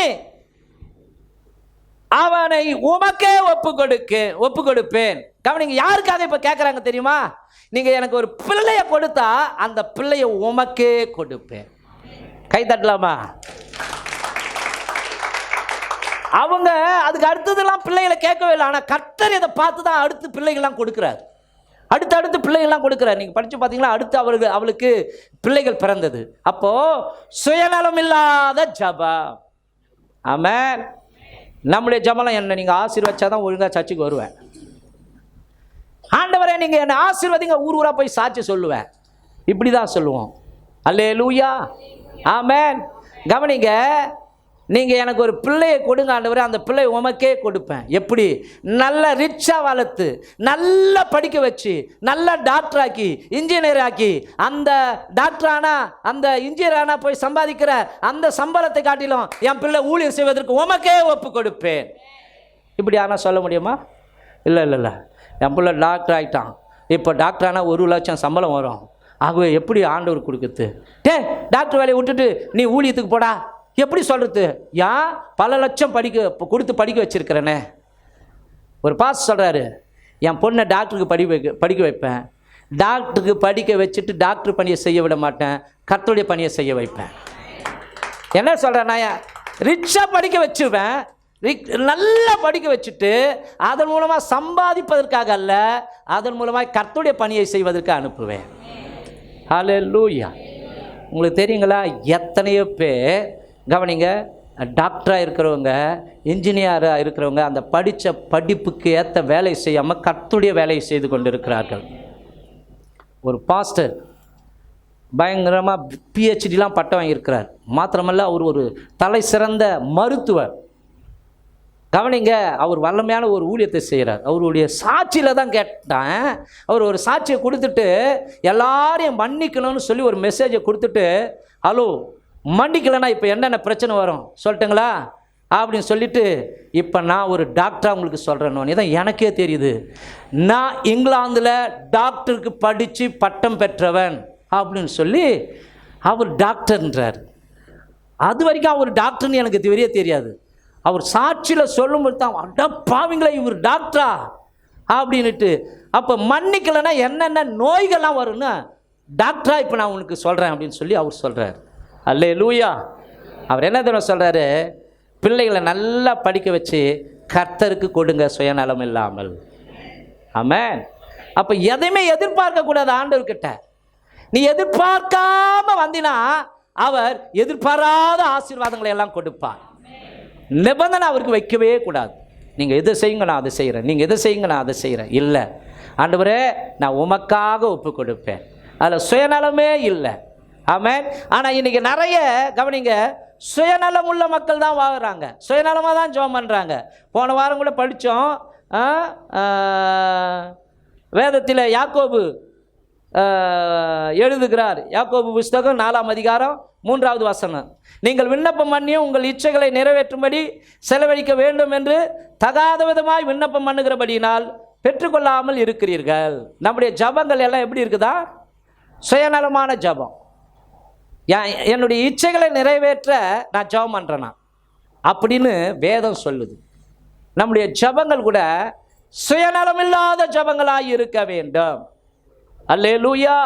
அவனை உமக்கே ஒப்பு கொடுப்பேன். கவனிங்க, யாருக்காக இப்ப கேட்கறாங்க தெரியுமா? நீங்க எனக்கு ஒரு பிள்ளைய கொடுத்தா அந்த பிள்ளைய உமக்கே கொடுப்பேன். கை தட்டலாமா? அவங்க அதுக்கு அடுத்ததெல்லாம் பிள்ளைகளை கேட்கவே இல்லை. ஆனால் கர்த்தர் இதை பார்த்து தான் அடுத்து பிள்ளைகள்லாம் கொடுக்குறாரு. அடுத்து பிள்ளைகள்லாம் கொடுக்குறாரு. நீங்கள் படித்து பார்த்தீங்களா, அடுத்து அவளுக்கு பிள்ளைகள் பிறந்தது. அப்போது சுயநலம் இல்லாத ஜபம். ஆமென். நம்முடைய ஜபம்லாம் என்ன, நீங்கள் ஆசீர்வச்சா தான் ஒழுங்காக சர்ச்சுக்கு வருவேன். ஆண்டவரே நீங்கள் என்னை ஆசீர்வதிங்க, ஊர் ஊராக போய் சாட்சி சொல்லுவேன். இப்படி தான் சொல்லுவோம். அல்லேலூயா, ஆமென். கவனிங்க, நீங்கள் எனக்கு ஒரு பிள்ளையை கொடுங்க ஆண்டவரே, அந்த பிள்ளையை உமக்கே கொடுப்பேன். எப்படி? நல்ல ரிச்சாக வளர்த்து, நல்லா படிக்க வச்சு, நல்ல டாக்டர் ஆக்கி, இன்ஜினியர் ஆக்கி, அந்த டாக்டர் ஆனால் அந்த இன்ஜினியர் ஆனால் போய் சம்பாதிக்கிற அந்த சம்பளத்தை காட்டிலும் என் பிள்ளை ஊழியர் செய்வதற்கு உமக்கே ஒப்பு கொடுப்பேன். இப்படி ஆனால் சொல்ல முடியுமா? இல்லை. என் பிள்ளை டாக்டர் ஆகிட்டான், இப்போ டாக்டர் ஆனால் 1 லட்சம் சம்பளம் வரும். ஆகவே எப்படி ஆண்டவர் கொடுக்குறது? டாக்டர் வேலையை விட்டுட்டு நீ ஊழியத்துக்கு போடா, எப்படி சொல்கிறது? பல லட்சம் கொடுத்து படிக்க வச்சிருக்கிறேனே. ஒரு பாஸ் சொல்கிறாரு, என் பொண்ணை டாக்டருக்கு படிக்க வைப்பேன், டாக்டருக்கு படிக்க வச்சுட்டு டாக்டர் பணியை செய்ய விட மாட்டேன், கர்த்தருடைய பணியை செய்ய வைப்பேன். என்ன சொல்கிறேன்? நான் ரிச்சாக படிக்க வச்சுருவேன், நல்லா படிக்க வச்சுட்டு அதன் மூலமாக சம்பாதிப்பதற்காக அல்ல, அதன் மூலமாக கர்த்தருடைய பணியை செய்வதற்கு அனுப்புவேன். ஹல்லேலூயா. உங்களுக்கு தெரியுங்களா, எத்தனையோ பேர் கவனிங்க, டாக்டராக இருக்கிறவங்க, இன்ஜினியராக இருக்கிறவங்க அந்த படித்த படிப்புக்கு ஏற்ற வேலை செய்யாமல் கர்த்தருடைய வேலையை செய்து கொண்டு இருக்கிறார்கள். ஒரு பாஸ்டர் பயங்கரமாக PhDலாம் பட்டம் வாங்கியிருக்கிறார். மாத்திரமல்ல, அவர் ஒரு தலை சிறந்த மருத்துவர். கவனிங்க, அவர் வல்லமையான ஒரு ஊழியத்தை செய்கிறார். அவருடைய சாட்சியில் தான் கேட்டேன். அவர் ஒரு சாட்சியை கொடுத்துட்டு எல்லாரையும் மன்னிக்கணும்னு சொல்லி ஒரு மெசேஜை கொடுத்துட்டு, ஹலோ மன்னிக்கலைன்னா இப்போ என்னென்ன பிரச்சனை வரும் சொல்லட்டுங்களா அப்படின்னு சொல்லிட்டு, இப்போ நான் ஒரு டாக்டராக உங்களுக்கு சொல்கிறேன்னு இதான் எனக்கே தெரியுது. நான் இங்கிலாந்தில் டாக்டருக்கு படித்து பட்டம் பெற்றவன் அப்படின்னு சொல்லி அவர் டாக்டர்ன்றார். அது வரைக்கும் அவர் டாக்டர்னு எனக்கு தெரிய தெரியாது. அவர் சாட்சியில் சொல்லும்போது தான், அட பாவிங்களா இவர் டாக்டரா அப்படின்ட்டு. அப்போ மன்னிக்கலைன்னா என்னென்ன நோய்கள்லாம் வரும்னு டாக்டரா இப்போ நான் உனக்கு சொல்கிறேன் அப்படின்னு சொல்லி அவர் சொல்கிறார். அல்லேலூயா. அவர் என்ன தெரியும் சொல்கிறாரு? பிள்ளைகளை நல்லா படிக்க வச்சு கர்த்தருக்கு கொடுங்க, சுயநலம் இல்லாமல். ஆமென். அப்போ எதையுமே எதிர்பார்க்கக்கூடாது ஆண்டவர்கிட்ட. நீ எதிர்பார்க்காம வந்தினா அவர் எதிர்பாராத ஆசீர்வாதங்களை எல்லாம் கொடுப்பார். நிபந்தனை அவருக்கு வைக்கவே கூடாது. நீங்கள் எதை செய்யுங்க நான் அதை செய்கிறேன், நீங்கள் எதை செய்யுங்க நான் அதை செய்கிறேன். இல்லை, ஆண்டவரே நான் உமக்காக ஒப்பு கொடுப்பேன். அதில் சுயநலமே இல்லை. ஆமென். ஆனால் இன்றைக்கி நிறைய கவனிங்க, சுயநலம் உள்ள மக்கள் தான் வாங்குறாங்க, சுயநலமாக தான் ஜெபம் பண்ணுறாங்க. போன வாரம் கூட படித்தோம், வேதத்தில் யாக்கோபு எழுதுகிறார். யாக்கோபு புஸ்தகம் 4ஆம் அதிகாரம் 3வது வசனம், நீங்கள் விண்ணப்பம் பண்ணியும் உங்கள் இச்சைகளை நிறைவேற்றும்படி செலவழிக்க வேண்டும் என்று தகாத விதமாய் விண்ணப்பம் பண்ணுகிறபடியினால் பெற்றுக்கொள்ளாமல் இருக்கிறீர்கள். நம்முடைய ஜபங்கள் எல்லாம் எப்படி இருக்குதா? சுயநலமான ஜபம். என்னுடைய இச்சைகளை நிறைவேற்ற நான் ஜபம் பண்ணுறேனா அப்படின்னு வேதம் சொல்லுது. நம்முடைய ஜபங்கள் கூட சுயநலம் இல்லாத ஜபங்களாக இருக்க வேண்டும். அல்லேலூயா.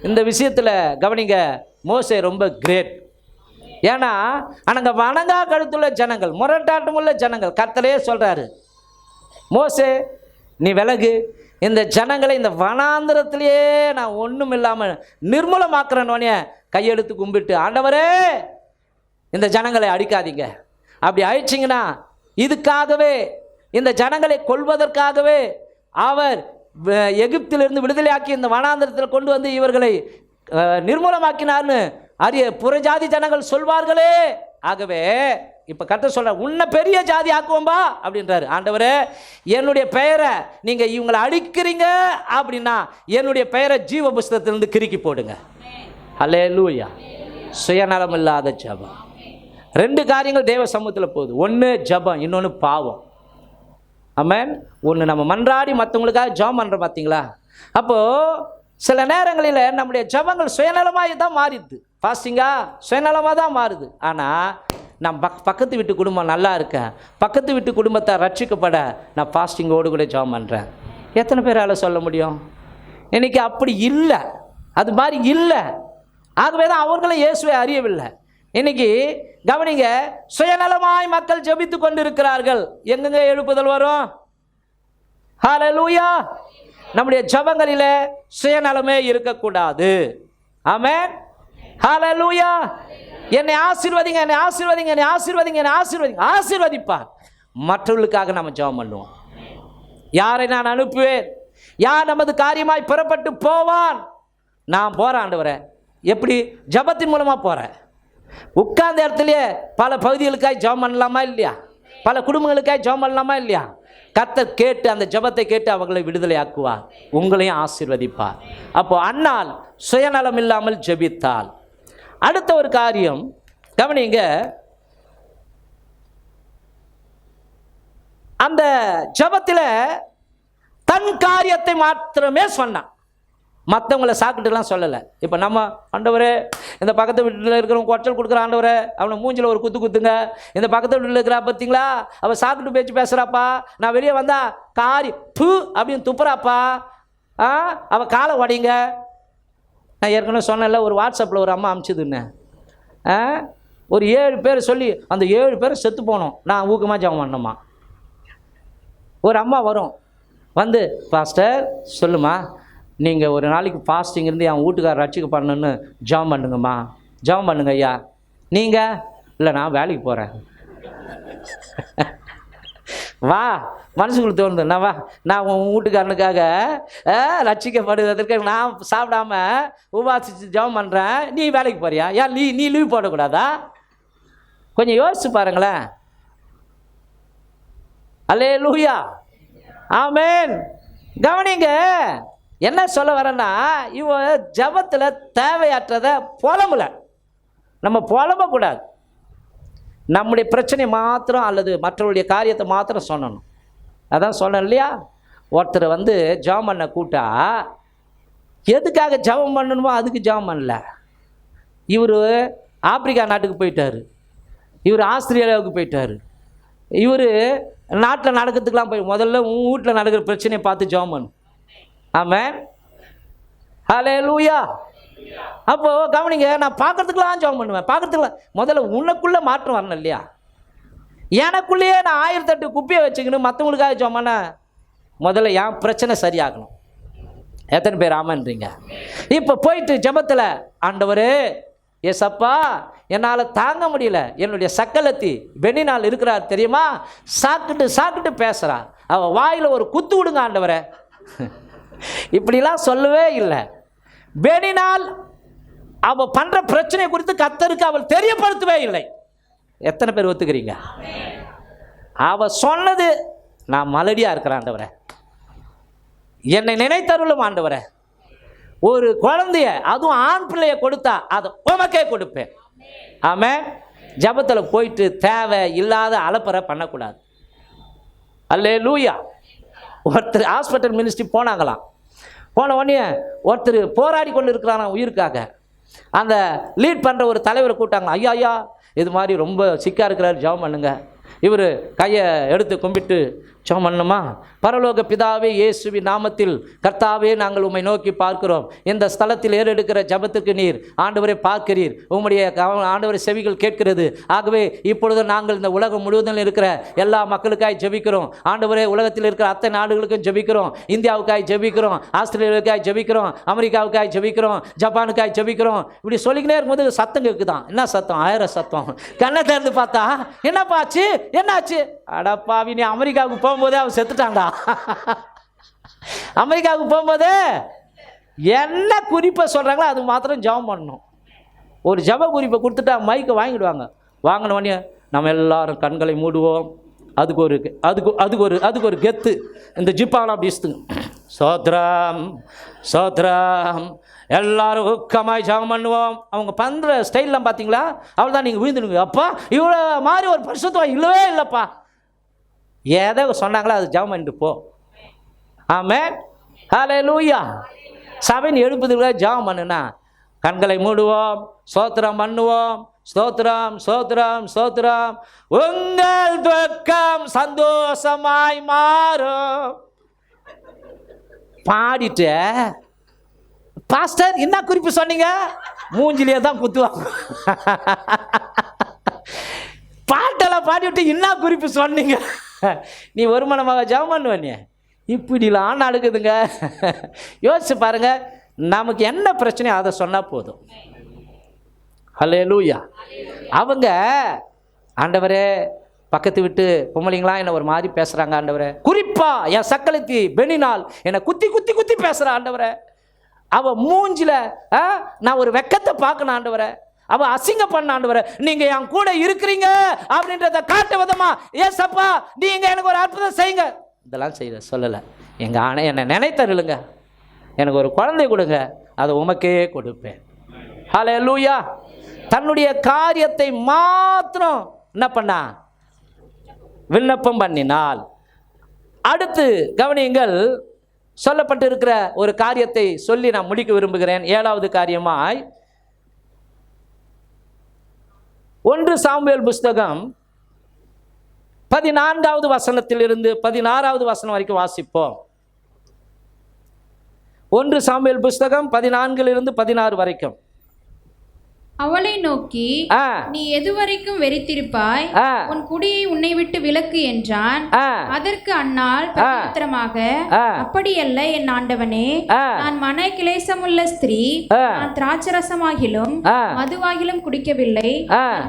இந்த விஷயத்தில் கவனிங்க, மோசே ரொம்ப கிரேட். ஏன்னா அங்கே வணங்கா கழுத்துள்ள ஜனங்கள், முரட்டாட்டமுள்ள ஜனங்கள். கர்த்தரே சொல்கிறாரு, மோசே நீ விலகு, இந்த ஜனங்களை இந்த வனாந்திரத்திலேயே நான் ஒன்றும் இல்லாமல் நிர்மூலமாக்குறேன்னே கையெடுத்து கும்பிட்டு, ஆண்டவரே இந்த ஜனங்களை அடிக்காதீங்க, அப்படி அழிச்சிங்கன்னா இதுக்காகவே இந்த ஜனங்களை கொல்வதற்காகவே அவர் எகிப்திலிருந்து விடுதலையாக்கி இந்த வனாந்திரத்தில் கொண்டு வந்து இவர்களை நிர்மூலமாக்கினார்னு புறஜாதி ஜனங்கள் சொல்வார்களே. ஆகவே இப்போ கர்த்தர் சொல்ற, உன்னை பெரிய ஜாதி ஆக்குவோம்பா அப்படின்றாரு. ஆண்டவரே என்னுடைய பெயரை நீங்கள் இவங்களை அழிக்கிறீங்க அப்படின்னா என்னுடைய பெயரை ஜீவ புஸ்தகத்திலிருந்து கிறுக்கி போடுங்க. அல்லேலூயா. சுயநலம் இல்லாத ஜபம். 2 காரியங்கள் தேவ சமூகத்தில் போகுது. ஒன்று ஜபம், இன்னொன்று பாவம். ஆமென். ஒன்று நம்ம மன்றாடி மற்றவங்களுக்காக ஜெபம் பண்ணுறோம் பார்த்தீங்களா? அப்போது சில நேரங்களில் நம்முடைய ஜெபங்கள் சுயநலமாக தான் மாறிடுது. ஃபாஸ்டிங்காக சுயநலமாக தான் மாறுது. ஆனால் நான் பக்கத்து வீட்டு குடும்பம் நல்லா இருக்கேன், பக்கத்து வீட்டு குடும்பத்தை ரட்சிக்கப்பட நான் ஃபாஸ்டிங்கோடு கூட ஜெபம் பண்ணுறேன். எத்தனை பேரால் சொல்ல முடியும்? இன்றைக்கி அப்படி இல்லை, அது மாதிரி இல்லை. ஆகவே தான் அவர்களும் இயேசுவை அறியவில்லை. இன்றைக்கி கவனிங்க, சுயநலமாய் மக்கள் ஜெபித்து கொண்டு இருக்கிறார்கள். எங்கெங்க எழுப்புதல் வரும்? ஹல்லேலூயா. நம்முடைய ஜெபங்களிலே சுயநலமே இருக்கக்கூடாது. ஆமென். ஹல்லேலூயா. என்னை ஆசீர்வதிங்க, என்னை ஆசீர்வதிங்க, என்னை ஆசீர்வதிங்க, என்னை ஆசீர்வதிங்க. ஆசீர்வதிப்பார். மற்றவர்களுக்காக நம்ம ஜெபம் பண்ணுவோம். யாரை நான் அனுப்புவேன்? யார் நமது காரியமாய் புறப்பட்டு போவான்? நான் போகிறேன் ஆண்டவரே. எப்படி? ஜெபத்தின் மூலமாக போகிறேன். உட்கார்ந்த இடத்துலையே பல பகுதிகளுக்காய் ஜெபம் பண்ணலாமா இல்லையா? பல குடும்பங்களுக்காய் ஜெபம் பண்ணலாமா இல்லையா? கர்த்தர் கேட்டு அந்த ஜெபத்தை கேட்டு அவங்களை விடுதலை ஆக்குவார், உங்களையும் ஆசீர்வதிப்பார். அப்போ அன்னாள் சுயநலம் இல்லாமல் ஜெபித்தாள். அடுத்த ஒரு காரியம் கவனிங்க, அந்த ஜெபத்தில் தன் காரியத்தை மாத்திரமே சொன்னான், மற்றவங்கள சாக்கிட்டுலாம் சொல்லலை. இப்போ நம்ம ஆண்டவரே இந்த பக்கத்து வீட்டில் இருக்கிறவங்க குறைச்சல் கொடுக்குற ஆண்டவரே அவனை மூஞ்சில் ஒரு குத்து குத்துங்க. இந்த பக்கத்து வீட்டில் இருக்கிறா பார்த்தீங்களா, அவள் சாக்கிட்டு பேச்சு பேசுகிறாப்பா, நான் வெளியே வந்தா பூ அப்படின்னு துப்புறாப்பா, அவள் காலை உடைங்க. நான் ஏற்கனவே சொன்னேன்ல, ஒரு வாட்ஸ்அப்பில் ஒரு அம்மா அனுப்பிச்சிதுன்னு, ஒரு 7 பேர் சொல்லி அந்த 7 பேர் செத்து போனோம். நான் ஊக்கமாக ஜெபம் பண்ணோம்மா. ஒரு அம்மா வரும் வந்து, பாஸ்டர் சொல்லுமா, நீங்கள் ஒரு நாளைக்கு ஃபாஸ்டிங் இருந்து என் வீட்டுக்காரர் ரட்சிக்க பண்ணணுன்னு ஜெபம் பண்ணுங்கம்மா. ஜெபம் பண்ணுங்க ஐயா. நீங்கள்? இல்லை, நான் வேலைக்கு போகிறேன். வா, மனசுக்குள்ள தோணுது, நான் வா, நான் உன் வீட்டுக்காரனுக்காக ரட்சிக்கப்படுவதற்கு நான் சாப்பிடாம உபாசிச்சு ஜெபம் பண்ணுறேன், நீ வேலைக்கு போறியா? ஏன் நீ லீவ் போடக்கூடாதா? கொஞ்சம் யோசிச்சு பாருங்களேன். அல்லேலூயா. ஆமென். கவனிங்க, என்ன சொல்ல வரேன்னா, இவ ஜெபத்தில் தேவையற்றதை புலம்பல. நம்ம புலம்பக்கூடாது. நம்முடைய பிரச்சனை மாத்திரம் அல்லது மற்றவருடைய காரியத்தை மாத்திரம் சொல்லணும். அதான் சொன்னேன் இல்லையா, ஒருத்தர் வந்து ஜெபம் பண்ண கூட்டா எதுக்காக ஜெபம் பண்ணணுமோ அதுக்கு ஜெபம் பண்ணல. இவர் ஆப்பிரிக்கா நாட்டுக்கு போயிட்டார், இவர் ஆஸ்திரேலியாவுக்கு போயிட்டார், இவர் நாட்டில் நடக்கிறதுக்கெலாம் போய் முதல்ல உன் வீட்டில் நடக்கிற பிரச்சனையை பார்த்து ஜெபம் பண்ணு. ஆமென். ஹல்லேலூயா. அப்போது கவனிங்க, நான் பார்க்கறதுக்கெல்லாம் ஜெபம் பண்ணுவேன். பார்க்கறதுக்குலாம் முதல்ல உனக்குள்ளே மாற்றம் வரணும் இல்லையா? எனக்குள்ளேயே நான் 1008 குப்பையை வச்சுக்கணும் மற்றவங்களுக்காக ஜெபம் பண்ண முதல்ல என் பிரச்சனை சரியாகணும். எத்தனை பேர் ஆமன்றீங்க? இப்போ போயிட்டு ஜெபத்தில், ஆண்டவரே ஏசப்பா என்னால் தாங்க முடியல, என்னுடைய சக்கலத்தி பெண்ணினால் இருக்கிறார் தெரியுமா, சாக்கிட்டு பேசுகிறா, அவள் வாயில் ஒரு குத்து விடுங்க ஆண்டவரே. இப்படிலாம் சொல்லவே இல்லை. பெண்ணினால் அவள் பண்ணுற பிரச்சனை குறித்து கர்த்தருக்கு அவள் தெரியப்படுத்தவே இல்லை. எத்தனை பேர் ஒத்துக்கிறீங்க? அவள் சொன்னது, நான் மலடியாக இருக்கிறேன் ஆண்டவரே, என்னை நினைத்தருளும் ஆண்டவரே, ஒரு குழந்தைய அதுவும் ஆண் பிள்ளைய கொடுத்தா அதை உமக்கே கொடுப்பேன். ஆமென். ஜெபத்தில் போயிட்டு தேவை இல்லாத அலப்பறை பண்ணக்கூடாது. அல்லேலூயா. ஒருத்தர் ஹாஸ்பிட்டல் மினிஸ்ட்ரி போனாங்களாம். போன உடனே ஒருத்தர் போராடி கொண்டு இருக்கிறாராம் உயிருக்காக. அந்த லீட் பண்ணுற ஒரு தலைவரை கூட்டாங்க. ஐயா இது மாதிரி ரொம்ப சிக்காக இருக்கிறார், ஜெபம் பண்ணுங்க. இவர் கையை எடுத்து கும்பிட்டு ஜெபம் பண்ணணுமா? பரலோக பிதாவே, இயேசுவின் நாமத்தில் கர்த்தாவே, நாங்கள் உம்மை நோக்கி பார்க்கிறோம். இந்த ஸ்தலத்தில் ஏறெடுக்கிற ஜெபத்துக்கு நீர் ஆண்டவரை பார்க்கிறீர், உம்முடைய ஆண்டவரை செவிகள் கேட்கிறது. ஆகவே இப்பொழுது நாங்கள் இந்த உலகம் முழுவதும் இருக்கிற எல்லா மக்களுக்காய் ஜெபிக்கிறோம் ஆண்டவரே. உலகத்தில் இருக்கிற அத்தனை நாடுகளுக்கும் ஜெபிக்கிறோம். இந்தியாவுக்காய் ஜெபிக்கிறோம், ஆஸ்திரேலியாவுக்காய் ஜெபிக்கிறோம், அமெரிக்காவுக்காய் ஜெபிக்கிறோம், ஜப்பானுக்காய் ஜெபிக்கிறோம். இப்படி சொல்லிக்கினே இருக்கும்போது சத்தம் கேட்குதான். என்ன சத்தம்? 1000 சத்தம். கண்ணை திறந்து பார்த்தா, என்னப்பாச்சு, என்னாச்சு? அடப்பாவி, நீ அமெரிக்காவுக்கு போகும்போதே அவன் செத்துட்டான்டா. அமெரிக்காவுக்கு போகும்போதே என்ன குறிப்பை சொல்கிறாங்களோ அது மாத்திரம் ஜெபம் பண்ணணும். ஒரு ஜெப குறிப்பை கொடுத்துட்டா மைக்கை வாங்கிடுவாங்க. வாங்கின உடனே நம்ம எல்லாரும் கண்களை மூடுவோம். அதுக்கு ஒரு கெத்து. இந்த ஜிப்பாலாம் அப்படி இஸ்துங்க, சோத்ரம் சோத்ரம், எல்லாரும் ஊக்கமாய் ஜெபம் பண்ணுவோம். அவங்க பண்ணுற ஸ்டைல்லாம் பார்த்தீங்களா, அவள் தான் நீங்கள் விழுந்துடுங்க. அப்பா இவ்வளோ மாதிரி ஒரு பரிசுத்தம் இல்லவே இல்லைப்பா. எதை சொன்னாங்களோ அது ஜெபம் பண்ணிட்டு போ. ஆமென், ஹல்லேலூயா. சபையின் எழுப்புதலுக்காக ஜெபம் பண்ணுனா கண்களை மூடுவோம், ஸ்தோத்திரம் பண்ணுவோம். ஸ்தோத்திரம், ஸ்தோத்திரம், ஸ்தோத்திரம். உங்கள் துக்கம் சந்தோஷமாய் மாறும். பாடிட்டு பாஸ்டர் என்ன குறிப்பு சொன்னீங்க, மூஞ்சிலே தான் குத்துவாங்க. பாட்டெல்லாம் பாடிவிட்டு என்ன குறிப்பு சொன்னீங்க, நீ ஒரு மனமாக ஜெபம் பண்ணுவனே, இப்படிலாம் நடக்குதுங்க. யோசிச்சு பாருங்க, நமக்கு என்ன பிரச்சனையோ அதை சொன்னால் போதும். ஹல்லேலூயா. அவங்க ஆண்டவரே பக்கத்து விட்டு பொம்பளைங்களாம் என்ன ஒரு மாதிரி பேசுகிறாங்க ஆண்டவரே, குறிப்பா என் சக்களத்தி பெனினால் என்னை குத்தி குத்தி குத்தி பேசுகிறா ஆண்டவரே. அவள் மூஞ்சில நான் ஒரு வெக்கத்தை பார்க்கணும் ஆண்டவரே, அவள் அசிங்க பண்ண ஆண்டவரே, நீங்கள் என் கூட இருக்கிறீங்க அப்படின்றத காட்ட விதமா ஏசப்பா நீங்கள் எனக்கு ஒரு அற்புதம் செய்யுங்க. இதெல்லாம் செய்ய சொல்லலை. எங்கள் ஆணை என்னை நினைத்தருளுங்க, எனக்கு ஒரு குழந்தை கொடுங்க, அதை உமக்கே கொடுப்பேன். ஹல்லேலூயா. தன்னுடைய காரியத்தை மாத்திரம் என்ன பண்ணா, விண்ணப்பம் பண்ணினால். அடுத்து கவனியுங்கள், சொல்லப்பட்டு இருக்கிற ஒரு காரியத்தை சொல்லி நான் முடிக்க விரும்புகிறேன். 7வது காரியமாய் 1 சாமுவேல் புஸ்தகம் 14வது வசனத்திலிருந்து 16வது வசனம் வரைக்கும் வாசிப்போம். 1 சாமுவேல் புஸ்தகம் 14லிருந்து 16 வரைக்கும். அவளை நோக்கி, நீ எதுவரைக்கும் வெறித்திருப்பாய், உன் குடியை உன்னை விட்டு விலக்கு என்றான். அதற்கு அன்னாள் பிரதியுத்தரமாக, அப்படியல்ல என் ஆண்டவனே, நான் மன கிளேசமுள்ள ஸ்திரீ, நான் திராட்சரசமாகிலும் மதுவாகிலும் குடிக்கவில்லை.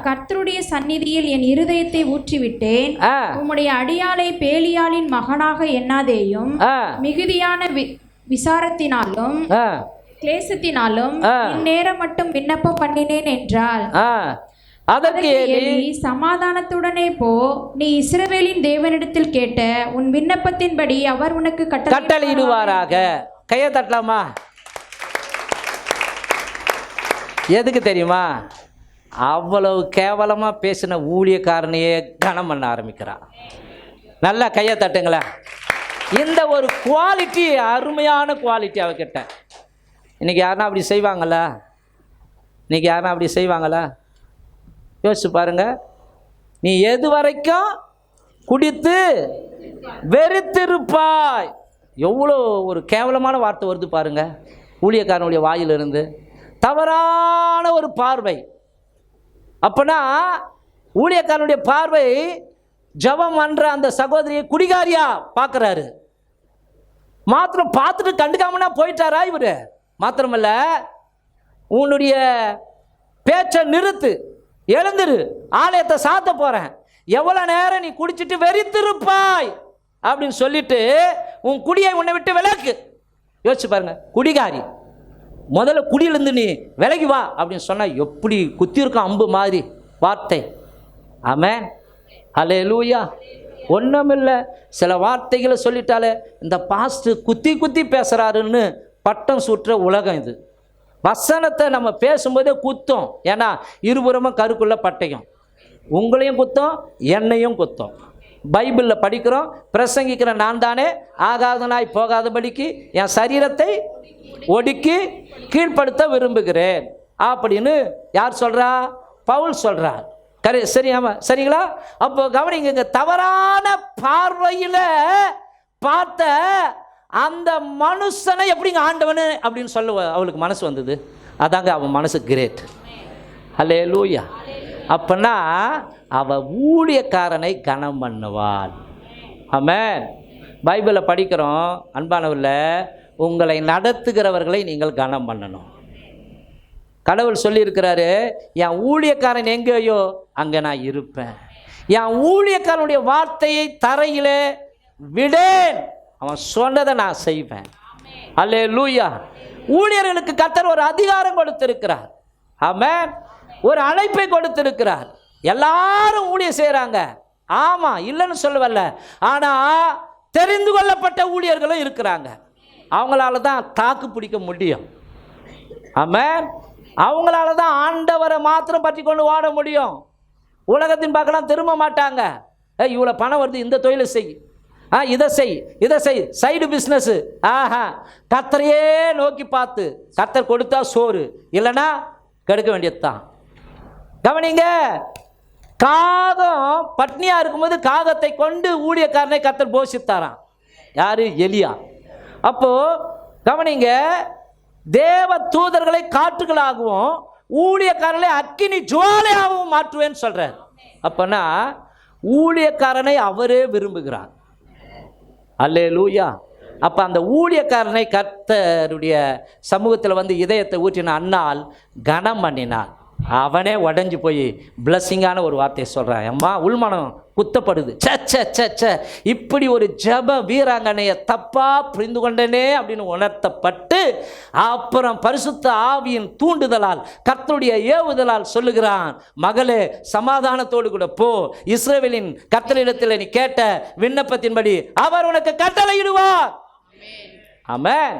கர்த்தருடைய சந்நிதியில் என் இருதயத்தை ஊற்றிவிட்டேன். உம்முடைய அடியாளை பேலியாளின் மகனாக எண்ணாதேயும், மிகுதியான விசாரத்தினாலும் கிளேசத்தினாலும் இந்நேரம் மட்டும் விண்ணப்பம் பண்ணினேன் என்றாள். அதற்கு ஏலி, சமாதானத்துடனே போ, நீ இஸ்ரவேலின் தேவனிடத்தில் கேட்ட உன் விண்ணப்பத்தின்படி அவர் உனக்கு கட்டளையிடுவாராக. கையை தட்டலாமா? எதுக்கு தெரியுமா? அவ்வளவு கேவலமா பேசின ஊழியக்காரனையே கனம் பண்ண ஆரம்பிக்கிறான். நல்லா கையை தட்டுங்களேன். இந்த ஒரு குவாலிட்டி, அருமையான குவாலிட்டி அவகிட்ட. இன்றைக்கி யாருன்னா அப்படி செய்வாங்களா? இன்றைக்கி யாருன்னா அப்படி செய்வாங்களா? யோசிச்சு பாருங்க. நீ எது வரைக்கும் குடித்து வெறித்திருப்பாய். எவ்வளோ ஒரு கேவலமான வார்த்தை வருது பாருங்க ஊழியக்காரனுடைய வாயிலிருந்து. தவறான ஒரு பார்வை. அப்போனா ஊழியக்காரனுடைய பார்வை ஜெபம் பண்ற அந்த சகோதரியை குடிகாரியா பார்க்குறாரு. மாத்திரம் பார்த்துட்டு கண்டுக்காமனா போயிட்டாரா இவர்? மாத்திரமல்ல, உன்னுடைய பேச்சை நிறுத்து, எழுந்துரு, ஆலயத்தை சாத்த போகிறேன், எவ்வளோ நேரம் நீ குடிச்சிட்டு வெறித்திருப்பாய் அப்படின்னு சொல்லிட்டு உன் குடியை உன்னை விட்டு விலக்கு. யோசிச்சு பாருங்க, குடிகாரி. முதல்ல குடியிலேருந்து நீ விலகி வா அப்படின்னு சொன்னால் எப்படி குத்திருக்கும் அம்பு மாதிரி வார்த்தை. ஆமென், ஹல்லேலூயா. ஒன்றுமில்லை, சில வார்த்தைகளை சொல்லிட்டாலே இந்த பாஸ்ட் குத்தி குத்தி பேசுகிறாருன்னு பட்டம் சூட்டுற உலகம் இது. வசனத்தை நம்ம பேசும்போதே குத்தம். ஏன்னா இருபுறமும் கருக்குள்ள பட்டயம். உங்களையும் குத்தம், என்னையும் குத்தம். பைபிளில் படிக்கிறோம், பிரசங்கிக்கிற நான் தானே ஆகாதனாய் போகாதபடிக்கு என் சரீரத்தை ஒடுக்கி கீழ்ப்படுத்த விரும்புகிறேன் அப்படின்னு யார் சொல்கிறா? பவுல் சொல்கிறார். சரியாமா? சரிங்களா? அப்போ கவனிங்க, தவறான பார்வையில் பார்த்த அந்த மனுஷனை எப்படிங்க ஆண்டவனு அப்படின்னு சொல்ல அவளுக்கு மனசு வந்தது. அதாங்க அவன் மனசு கிரேட். ஹல்லேலூயா. அப்பனா அவ ஊழியக்காரனை கனம் பண்ணுவாள். ஆமென். பைபிளை படிக்கிறோம் அன்பானவர்களே, உங்களை நடத்துகிறவர்களை நீங்கள் கனம் பண்ணணும். கடவுள் சொல்லியிருக்கிறாரு, என் ஊழியக்காரன் எங்கேயோ அங்கே நான் இருப்பேன். என் ஊழியக்காரனுடைய வார்த்தையை தரையிலே விடேன், அவன் சொன்னதை நான் செய்வேன். அல்லேலூயா. ஊழியர்களுக்கு கர்த்தர் ஒரு அதிகாரம் கொடுத்திருக்கிறார். ஆமென். ஒரு அழைப்பை கொடுத்திருக்கிறார். எல்லாரும் ஊழியம் செய்கிறாங்க, ஆமாம், இல்லைன்னு சொல்லவல்ல. ஆனால் தெரிந்து கொள்ளப்பட்ட ஊழியர்களும் இருக்கிறாங்க. அவங்களால தான் தாக்கு பிடிக்க முடியும். ஆமென். அவங்களால தான் ஆண்டவரை மாத்திரம் பற்றி கொண்டு ஓட முடியும். உலகத்தின் பக்கம் திரும்ப மாட்டாங்க. இவ்வளோ பணம் வருது, இந்த தொழிலை செய், இதை செய், சைடு பிஸ்னஸ்ஸு. கர்த்தரையே நோக்கி பார்த்து, கர்த்தர் கொடுத்தா சோறு, இல்லைன்னா கெடுக்க வேண்டியது தான். கவனிங்க, காகம் பட்னியா இருக்கும்போது காகத்தை கொண்டு ஊழியக்காரனை கர்த்தர் போஷித்தாராம். யாரு? எலியா. அப்போ கவனிங்க, தேவ தூதர்களை காற்றுகளாகவும் ஊழியக்காரனை அக்கினி ஜுவாலையாகவும் மாற்றுவேன்னு சொல்றார். அப்பனா ஊழியக்காரனை அவரே விரும்புகிறார். அல்லேலூயா. அப்போ அந்த ஊழியக்காரனை கர்த்தருடைய சமூகத்தில் வந்து இதயத்தை ஊற்றின அன்னாள் கனம் பண்ணினாள். அவனே உடஞ்சி போய் பிளஸ்ஸிங்கான ஒரு வார்த்தையை சொல்கிறான். அம்மா உள்மனம் குத்தப்படுது, ச இப்படி ஒரு ஜப வீராங்கனையை தப்பாக புரிந்து கொண்டனே அப்படின்னு உணர்த்தப்பட்டு, அப்புறம் பரிசுத்த ஆவியின் தூண்டுதலால் கர்த்தருடைய ஏவுதலால் சொல்லுகிறான், மகளே சமாதானத்தோடு கூட போ, இஸ்ரவேலின் கர்த்தரிடத்தில் நீ கேட்ட விண்ணப்பத்தின்படி அவர் உனக்கு கட்டளையிடுவார். ஆமென்.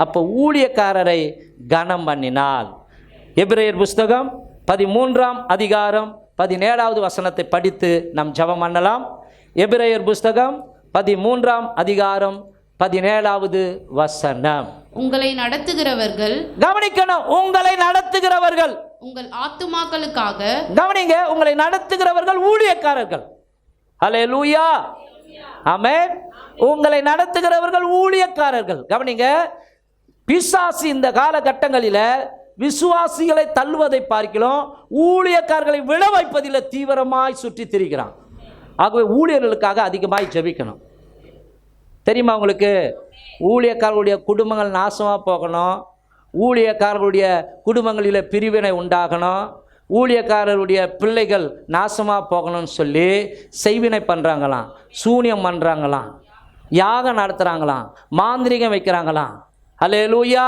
அப்போ ஊழியக்காரரை கனம் பண்ணினாள். எபிரேயர் புஸ்தகம் 13ஆம் அதிகாரம் 17வது வசனத்தை படித்து நம் ஜெபம் பண்ணலாம். எபிரேயர் புஸ்தகம் 13ஆம் அதிகாரம் 17வது வசனம். உங்களை நடத்துகிறவர்கள், கவனிக்கணும், உங்களை நடத்துகிறவர்கள், உங்கள் ஆத்துமாக்களுக்காக, கவனிங்க, உங்களை நடத்துகிறவர்கள் ஊழியக்காரர்கள். அல்லேலூயா. ஆமென். உங்களை நடத்துகிறவர்கள் ஊழியக்காரர்கள். கவனிங்க, பிசாசு இந்த காலகட்டங்களில் விசுவாசிகளை தள்ளுவதை பார்க்கிறோம், ஊழியக்காரர்களை விழ வைப்பதில் தீவிரமாய் சுற்றி திரிகிறான். ஆகவே ஊழியர்களுக்காக அதிகமாய் ஜெபிக்கணும். தெரியுமா உங்களுக்கு? ஊழியக்காரர்களுடைய குடும்பங்கள் நாசமாக போகணும், ஊழியக்காரர்களுடைய குடும்பங்களில் பிரிவினை உண்டாகணும், ஊழியக்காரருடைய பிள்ளைகள் நாசமாக போகணும்னு சொல்லி செய்வினை பண்ணுறாங்களாம், சூனியம் பண்ணுறாங்களாம், யாகம் நடத்துகிறாங்களாம், மாந்திரிகம் வைக்கிறாங்களாம். அல்லேலூயா.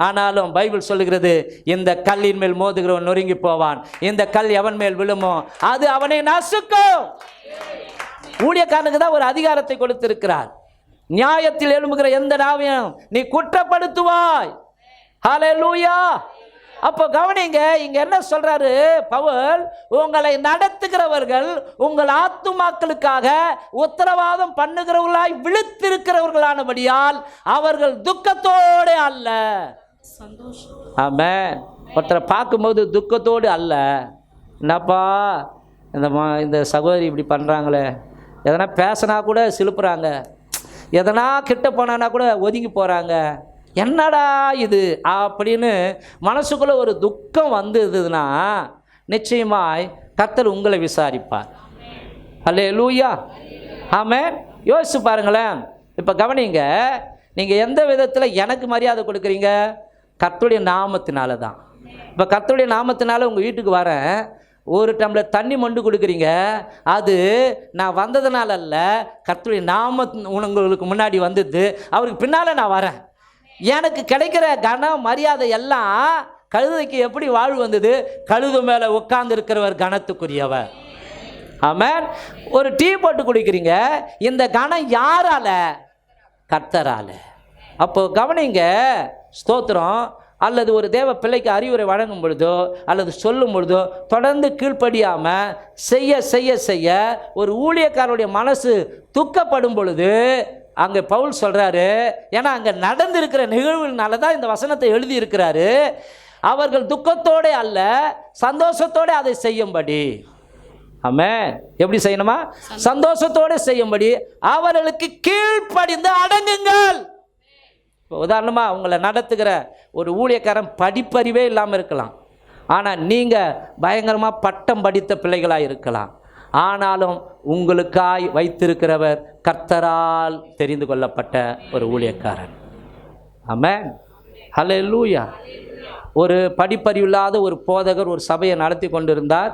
ஆனாலும் பைபிள் சொல்லுகிறது, இந்த கல்லின் மேல் மோதுகிறவன் நொறுங்கி போவான், இந்த கல் எவன் மேல் விழுமோ அது அவனை நசுக்கும். ஊழியக்காரனுக்கு தான் ஒரு அதிகாரத்தை கொடுத்திருக்கிறார். நியாயத்தில் எழும்புகிற எந்த நாவையும் நீ குற்றப்படுத்துவாய். ஹல்லேலூயா. அப்போ கவனிங்க, இங்க என்ன சொல்றாரு பவுல்? உங்களை நடத்துகிறவர்கள் உங்கள் ஆத்துமாக்களுக்காக உத்தரவாதம் பண்ணுகிறவர்களாய் விழித்திருக்கிறவர்களானபடியால் அவர்கள் துக்கத்தோடு அல்ல. ஆமென். ஒருத்தரை பார்க்கும்போது துக்கத்தோடு அல்ல. என்னப்பா இந்த சகோதரி இப்படி பண்ணுறாங்களே, எதனா பேசினா கூட சிலுப்புறாங்க, எதனா கிட்ட போனான்னா கூட ஒதுங்கி போகிறாங்க, என்னடா இது அப்படின்னு மனசுக்குள்ளே ஒரு துக்கம் வந்ததுன்னா நிச்சயமாய் கர்த்தர் உங்களை விசாரிப்பார். அல்லேலூயா. ஆமென். யோசிச்சு பாருங்களேன். இப்போ கவனிங்க, நீங்கள் எந்த விதத்தில் எனக்கு மரியாதை கொடுக்குறீங்க? கர்த்தருடைய நாமத்தினால தான். இப்போ கர்த்தருடைய நாமத்தினால உங்கள் வீட்டுக்கு வரேன், ஒரு டம்ளர் தண்ணி மொண்டு கொடுக்குறீங்க, அது நான் வந்ததுனால அல்ல, கர்த்தருடைய நாம உங்களுக்கு முன்னாடி வந்தது, அவருக்கு பின்னால் நான் வரேன். எனக்கு கிடைக்கிற கனம் மரியாதை எல்லாம் கழுதைக்கு எப்படி வாழ்வு வந்தது? கழுது மேலே உட்கார்ந்து இருக்கிறவர் கனத்துக்குரியவர். ஆமென். ஒரு டீ போட்டு குடிக்கிறீங்க, இந்த கனம் யாரால? கர்த்தரால. அப்போ கவனிங்க, ஸ்தோத்திரம். அல்லது ஒரு தேவ பிள்ளைக்கு அறிவுரை வழங்கும் பொழுதோ அல்லது சொல்லும் பொழுதோ தொடர்ந்து கீழ்ப்படியாமல் செய்ய செய்ய செய்ய ஒரு ஊழியக்காரருடைய மனசு துக்கப்படும் பொழுது அங்கே பவுல் சொல்கிறாரு, ஏன்னா அங்கே நடந்திருக்கிற நிகழ்வுனால தான் இந்த வசனத்தை எழுதியிருக்கிறாரு, அவர்கள் துக்கத்தோடு அல்ல சந்தோஷத்தோடு அதை செய்யும்படி. ஆமென். எப்படி செய்யணுமா? சந்தோஷத்தோடு செய்யும்படி அவர்களுக்கு கீழ்ப்படிந்து அடங்குங்கள். உதாரணமாக உங்களை நடத்துகிற ஒரு ஊழியக்காரன் படிப்பறிவே இல்லாமல் இருக்கலாம், ஆனால் நீங்கள் பயங்கரமாக பட்டம் படித்த பிள்ளைகளாக இருக்கலாம். ஆனாலும் உங்களுக்காய் வைத்திருக்கிறவர் கர்த்தரால் தெரிந்து கொள்ளப்பட்ட ஒரு ஊழியக்காரன். ஆமென். ஹல்லேலூயா. ஒரு படிப்பறிவில்லாத ஒரு போதகர் ஒரு சபையை நடத்தி கொண்டிருந்தார்.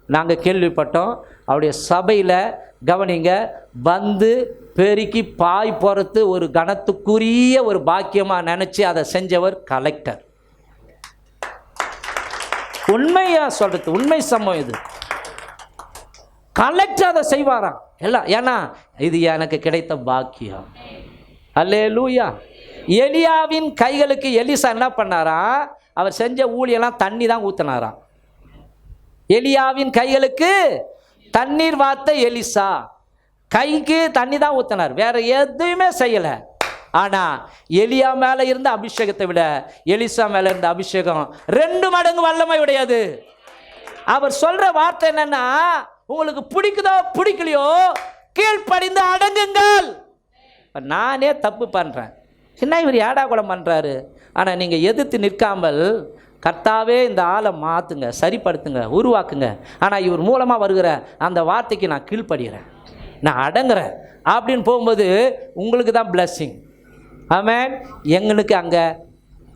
நாங்கள் கேள்விப்பட்டோம். அவருடைய சபையில் கவனிங்க, வந்து பெருக்கி பாய் போகிறது ஒரு கனத்துக்குரிய ஒரு பாக்கியமாக நினச்சி அதை செஞ்சவர் கலெக்டர். உண்மையாக சொல்கிறது, உண்மை சம்பவம் இது. கலெக்டர் அதை செய்வாராம் எல்லாம். ஏன்னா இது எனக்கு கிடைத்த பாக்கியம். அல்லேலூயா. எலியாவின் கைகளுக்கு எலிசா என்ன பண்ணாராம்? அவர் செஞ்ச ஊழியெல்லாம் தண்ணி தான் ஊற்றினாராம். எலியாவின் கைகளுக்கு தண்ணீர் வார்த்த எலிசா. கைக்கு தண்ணி தான் ஊற்றினார், வேற எதுவுமே செய்யலை. ஆனால் எலியா மேலே இருந்த அபிஷேகத்தை விட எலிசா மேலே இருந்த அபிஷேகம் 2 மடங்கு வல்லமை உடையது. அவர் சொல்கிற வார்த்தை என்னன்னா, உங்களுக்கு பிடிக்குதோ பிடிக்கலையோ கீழ்ப்படிந்து அடங்குங்கள். நானே தப்பு பண்ணுறேன், என்ன இவர் ஏடா குலம் பண்ணுறாரு, ஆனால் நீங்கள் எதிர்த்து நிற்காமல் கர்த்தாவே இந்த ஆளை மாற்றுங்க, சரிப்படுத்துங்க, உருவாக்குங்க, ஆனால் இவர் மூலமாக வருகிற அந்த வார்த்தைக்கு நான் கீழ்ப்படுகிறேன், நான் அடங்குறேன் அப்படின்னு போகும்போது உங்களுக்கு தான் பிளஸ்ஸிங். ஆமென். எங்களுக்கு அங்கே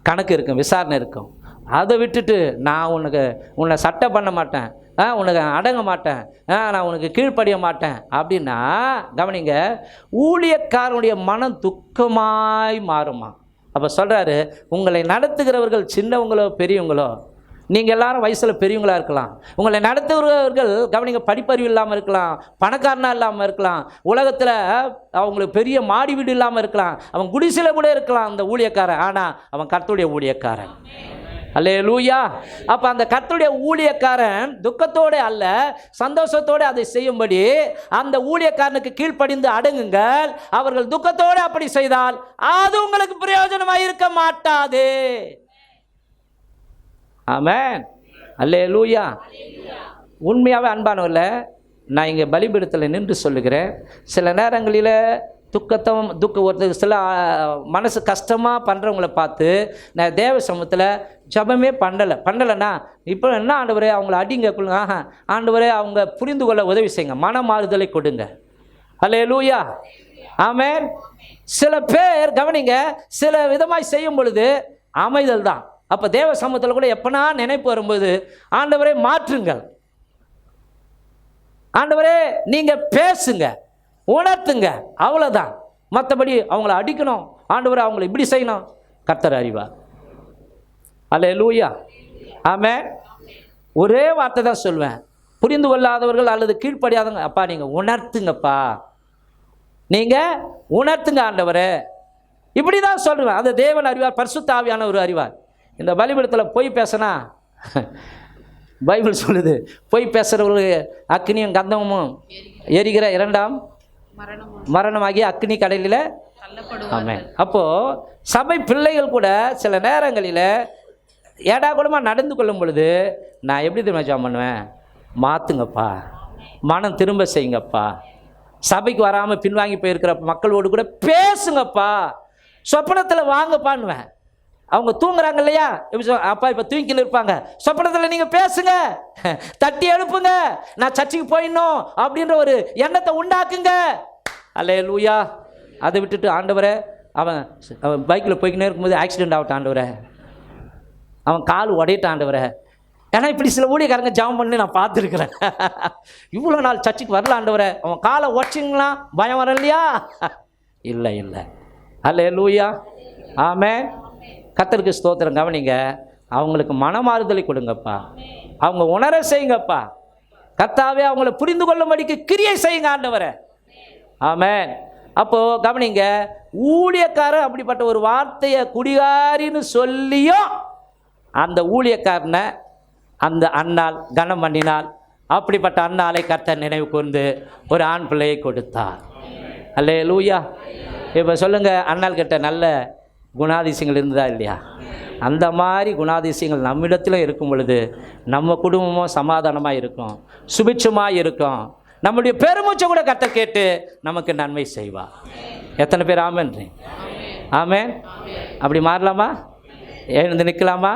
கணக்கு இருக்கும், விசாரணை இருக்கும். அதை விட்டுட்டு நான் உன்னை சட்டை பண்ண மாட்டேன், உனக்கு அடங்க மாட்டேன், நான் உனக்கு கீழ்ப்படிய மாட்டேன் அப்படின்னா கவனிங்க, ஊழியக்காரனுடைய மனம் துக்கமாய் மாறுமா. அப்போ சொல்கிறாரு, உங்களை நடத்துகிறவர்கள் சின்னவங்களோ பெரியவங்களோ, நீங்கள் எல்லாரும் வயசில் பெரியவங்களாக இருக்கலாம், உங்களை நடத்துகிறவர்கள் கவனிங்க படிப்பறிவு இல்லாமல் இருக்கலாம், பணக்காரனாக இல்லாமல் இருக்கலாம், உலகத்தில் அவங்களுக்கு பெரிய மாடி வீடு இல்லாமல் இருக்கலாம், அவன் குடிசையில் கூட இருக்கலாம் அந்த ஊழியக்காரன், ஆனால் அவன் கர்த்தருடைய ஊழியக்காரன். அல்லேலூயா. அப்போ அந்த கர்த்தருடைய ஊழியக்காரன் துக்கத்தோடு அல்ல சந்தோஷத்தோடு அதை செய்யும்படி அந்த ஊழியக்காரனுக்கு கீழ்ப்படிந்து அடங்குங்கள். அவர்கள் துக்கத்தோடு அப்படி செய்தால் அது உங்களுக்கு பிரயோஜனமாக இருக்க மாட்டாது. ஆமென். அல்லேலூயா. உண்மையாகவே அன்பானவர்களே, நான் இங்கே பலிபீடத்தில் நின்று சொல்லுகிறேன், சில நேரங்களில் ஒருத்தர் சில மனசு கஷ்டமாக பண்ணுறவங்கள பார்த்து நான் தேவ சமூகத்தில் ஜபமே பண்ணலைன்னா இப்போ என்ன ஆண்டவரே அவங்கள அடிங்க கொள்ளுங்க, ஆண்டவரே அவங்க புரிந்து கொள்ள உதவி செய்யுங்க, மன மாறுதலை கொடுங்க. அல்லேலூயா. ஆமென். சில பேர் கவனிங்க, சில விதமாய் செய்யும் பொழுது அமைதல் தான். அப்போ தேவ சமூகத்தில் கூட எப்பனா நினைப்பு வரும்போது ஆண்டவரே மாற்றுங்கள், ஆண்டவரே நீங்கள் பேசுங்க, உணர்த்துங்க, அவ்வளோதான். மற்றபடி அவங்கள அடிக்கணும், ஆண்டவரே அவங்கள இப்படி செய்யணும், கர்த்தர் அறிவார். அல்லேலூயா. ஆமென். ஒரே வார்த்தை தான் சொல்வேன், புரிந்து கொள்ளாதவர்கள் அல்லது கீழ்ப்படியாதவங்க, அப்பா நீங்கள் உணர்த்துங்கப்பா, நீங்கள் உணர்த்துங்க ஆண்டவரே, இப்படி தான் சொல்லுவேன். அது தேவன் அறிவார், பரிசுத்த ஆவியானவர் அறிவார். இந்த பலிபீடத்தில் போய் பேசினா பைபிள் சொல்லுது, போய் பேசுகிறவர்களுக்கு அக்னியும் கந்தமும் எரிகிற 2ஆம் மரணமாகிய அக்னி கடலில். ஆமென். அப்போது சபை பிள்ளைகள் கூட சில நேரங்களில் ஏடாகூடமாக நடந்து கொள்ளும் பொழுது நான் எப்படி திரும்ப ஜெபம் பண்ணுவேன், மாற்றுங்கப்பா, மனம் திரும்ப செய்யுங்கப்பா, சபைக்கு வராமல் பின்வாங்கி போயிருக்கிற மக்களோடு கூட பேசுங்கப்பா, சொப்பனத்தில் வாங்கப்பான்னுவேன். அவங்க தூங்குறாங்க இல்லையா, அப்பா இப்போ தூங்கின்னு இருப்பாங்க, சொப்பனத்தில் நீங்கள் பேசுங்க, தட்டி எழுப்புங்க, நான் சர்ச்சுக்கு போயிடணும் அப்படின்ற ஒரு எண்ணத்தை உண்டாக்குங்க. அல்லேலூயா. அதை விட்டுட்டு ஆண்டவரே அவன் பைக்கில் போய்க்கினே இருக்கும்போது ஆக்சிடென்ட் ஆகட்டும் ஆண்டவரே, அவன் கால் உடையிட்டான் ஆண்டவரே, ஏன்னா இப்படி சில ஊழியக்காரங்க ஜெபம் பண்ணி நான் பார்த்துருக்குறேன், இவ்வளோ நாள் சர்ச்சுக்கு வரல ஆண்டவரே, அவன் காலை உடச்சிங்களா பயம் வர இல்லையா? இல்லை இல்லை. அல்லேலூயா. ஆமென். கர்த்தருக்கு ஸ்தோத்திரம். கவனிங்க, அவங்களுக்கு மனமாறுதலை கொடுங்கப்பா, அவங்க உணர செய்யுங்கப்பா, கர்த்தாவே அவங்கள புரிந்து கொள்ளும்படிக்கு கிரியை செய்யுங்க ஆண்டவரே. ஆமென். அப்போது கவனிங்க, ஊழியக்காரன் அப்படிப்பட்ட ஒரு வார்த்தையை குடிகாரின்னு சொல்லியும் அந்த ஊழியக்காரனை அந்த அன்னாள் கனம் பண்ணினாள். அப்படிப்பட்ட அன்னாளை கர்த்தர் நினைவு கூர்ந்து ஒரு ஆண் பிள்ளையை கொடுத்தார். அல்லேலூயா. இப்போ சொல்லுங்கள், அன்னாள் கிட்ட நல்ல குணாதிசயங்கள் இருந்ததா இல்லையா? அந்த மாதிரி குணாதிசயங்கள் நம்மிடத்தில் இருக்கும் பொழுது நம்ம குடும்பமும் சமாதானமாக இருக்கும், சுபிட்சமாக இருக்கும், நம்முடைய பெருமூச்சை கூட கர்த்தர் கேட்டு நமக்கு நன்மை செய்வார். எத்தனை பேர் ஆமென்? ஆமென். அப்படி மாறலாமா? எழுந்து நிற்கலாமா?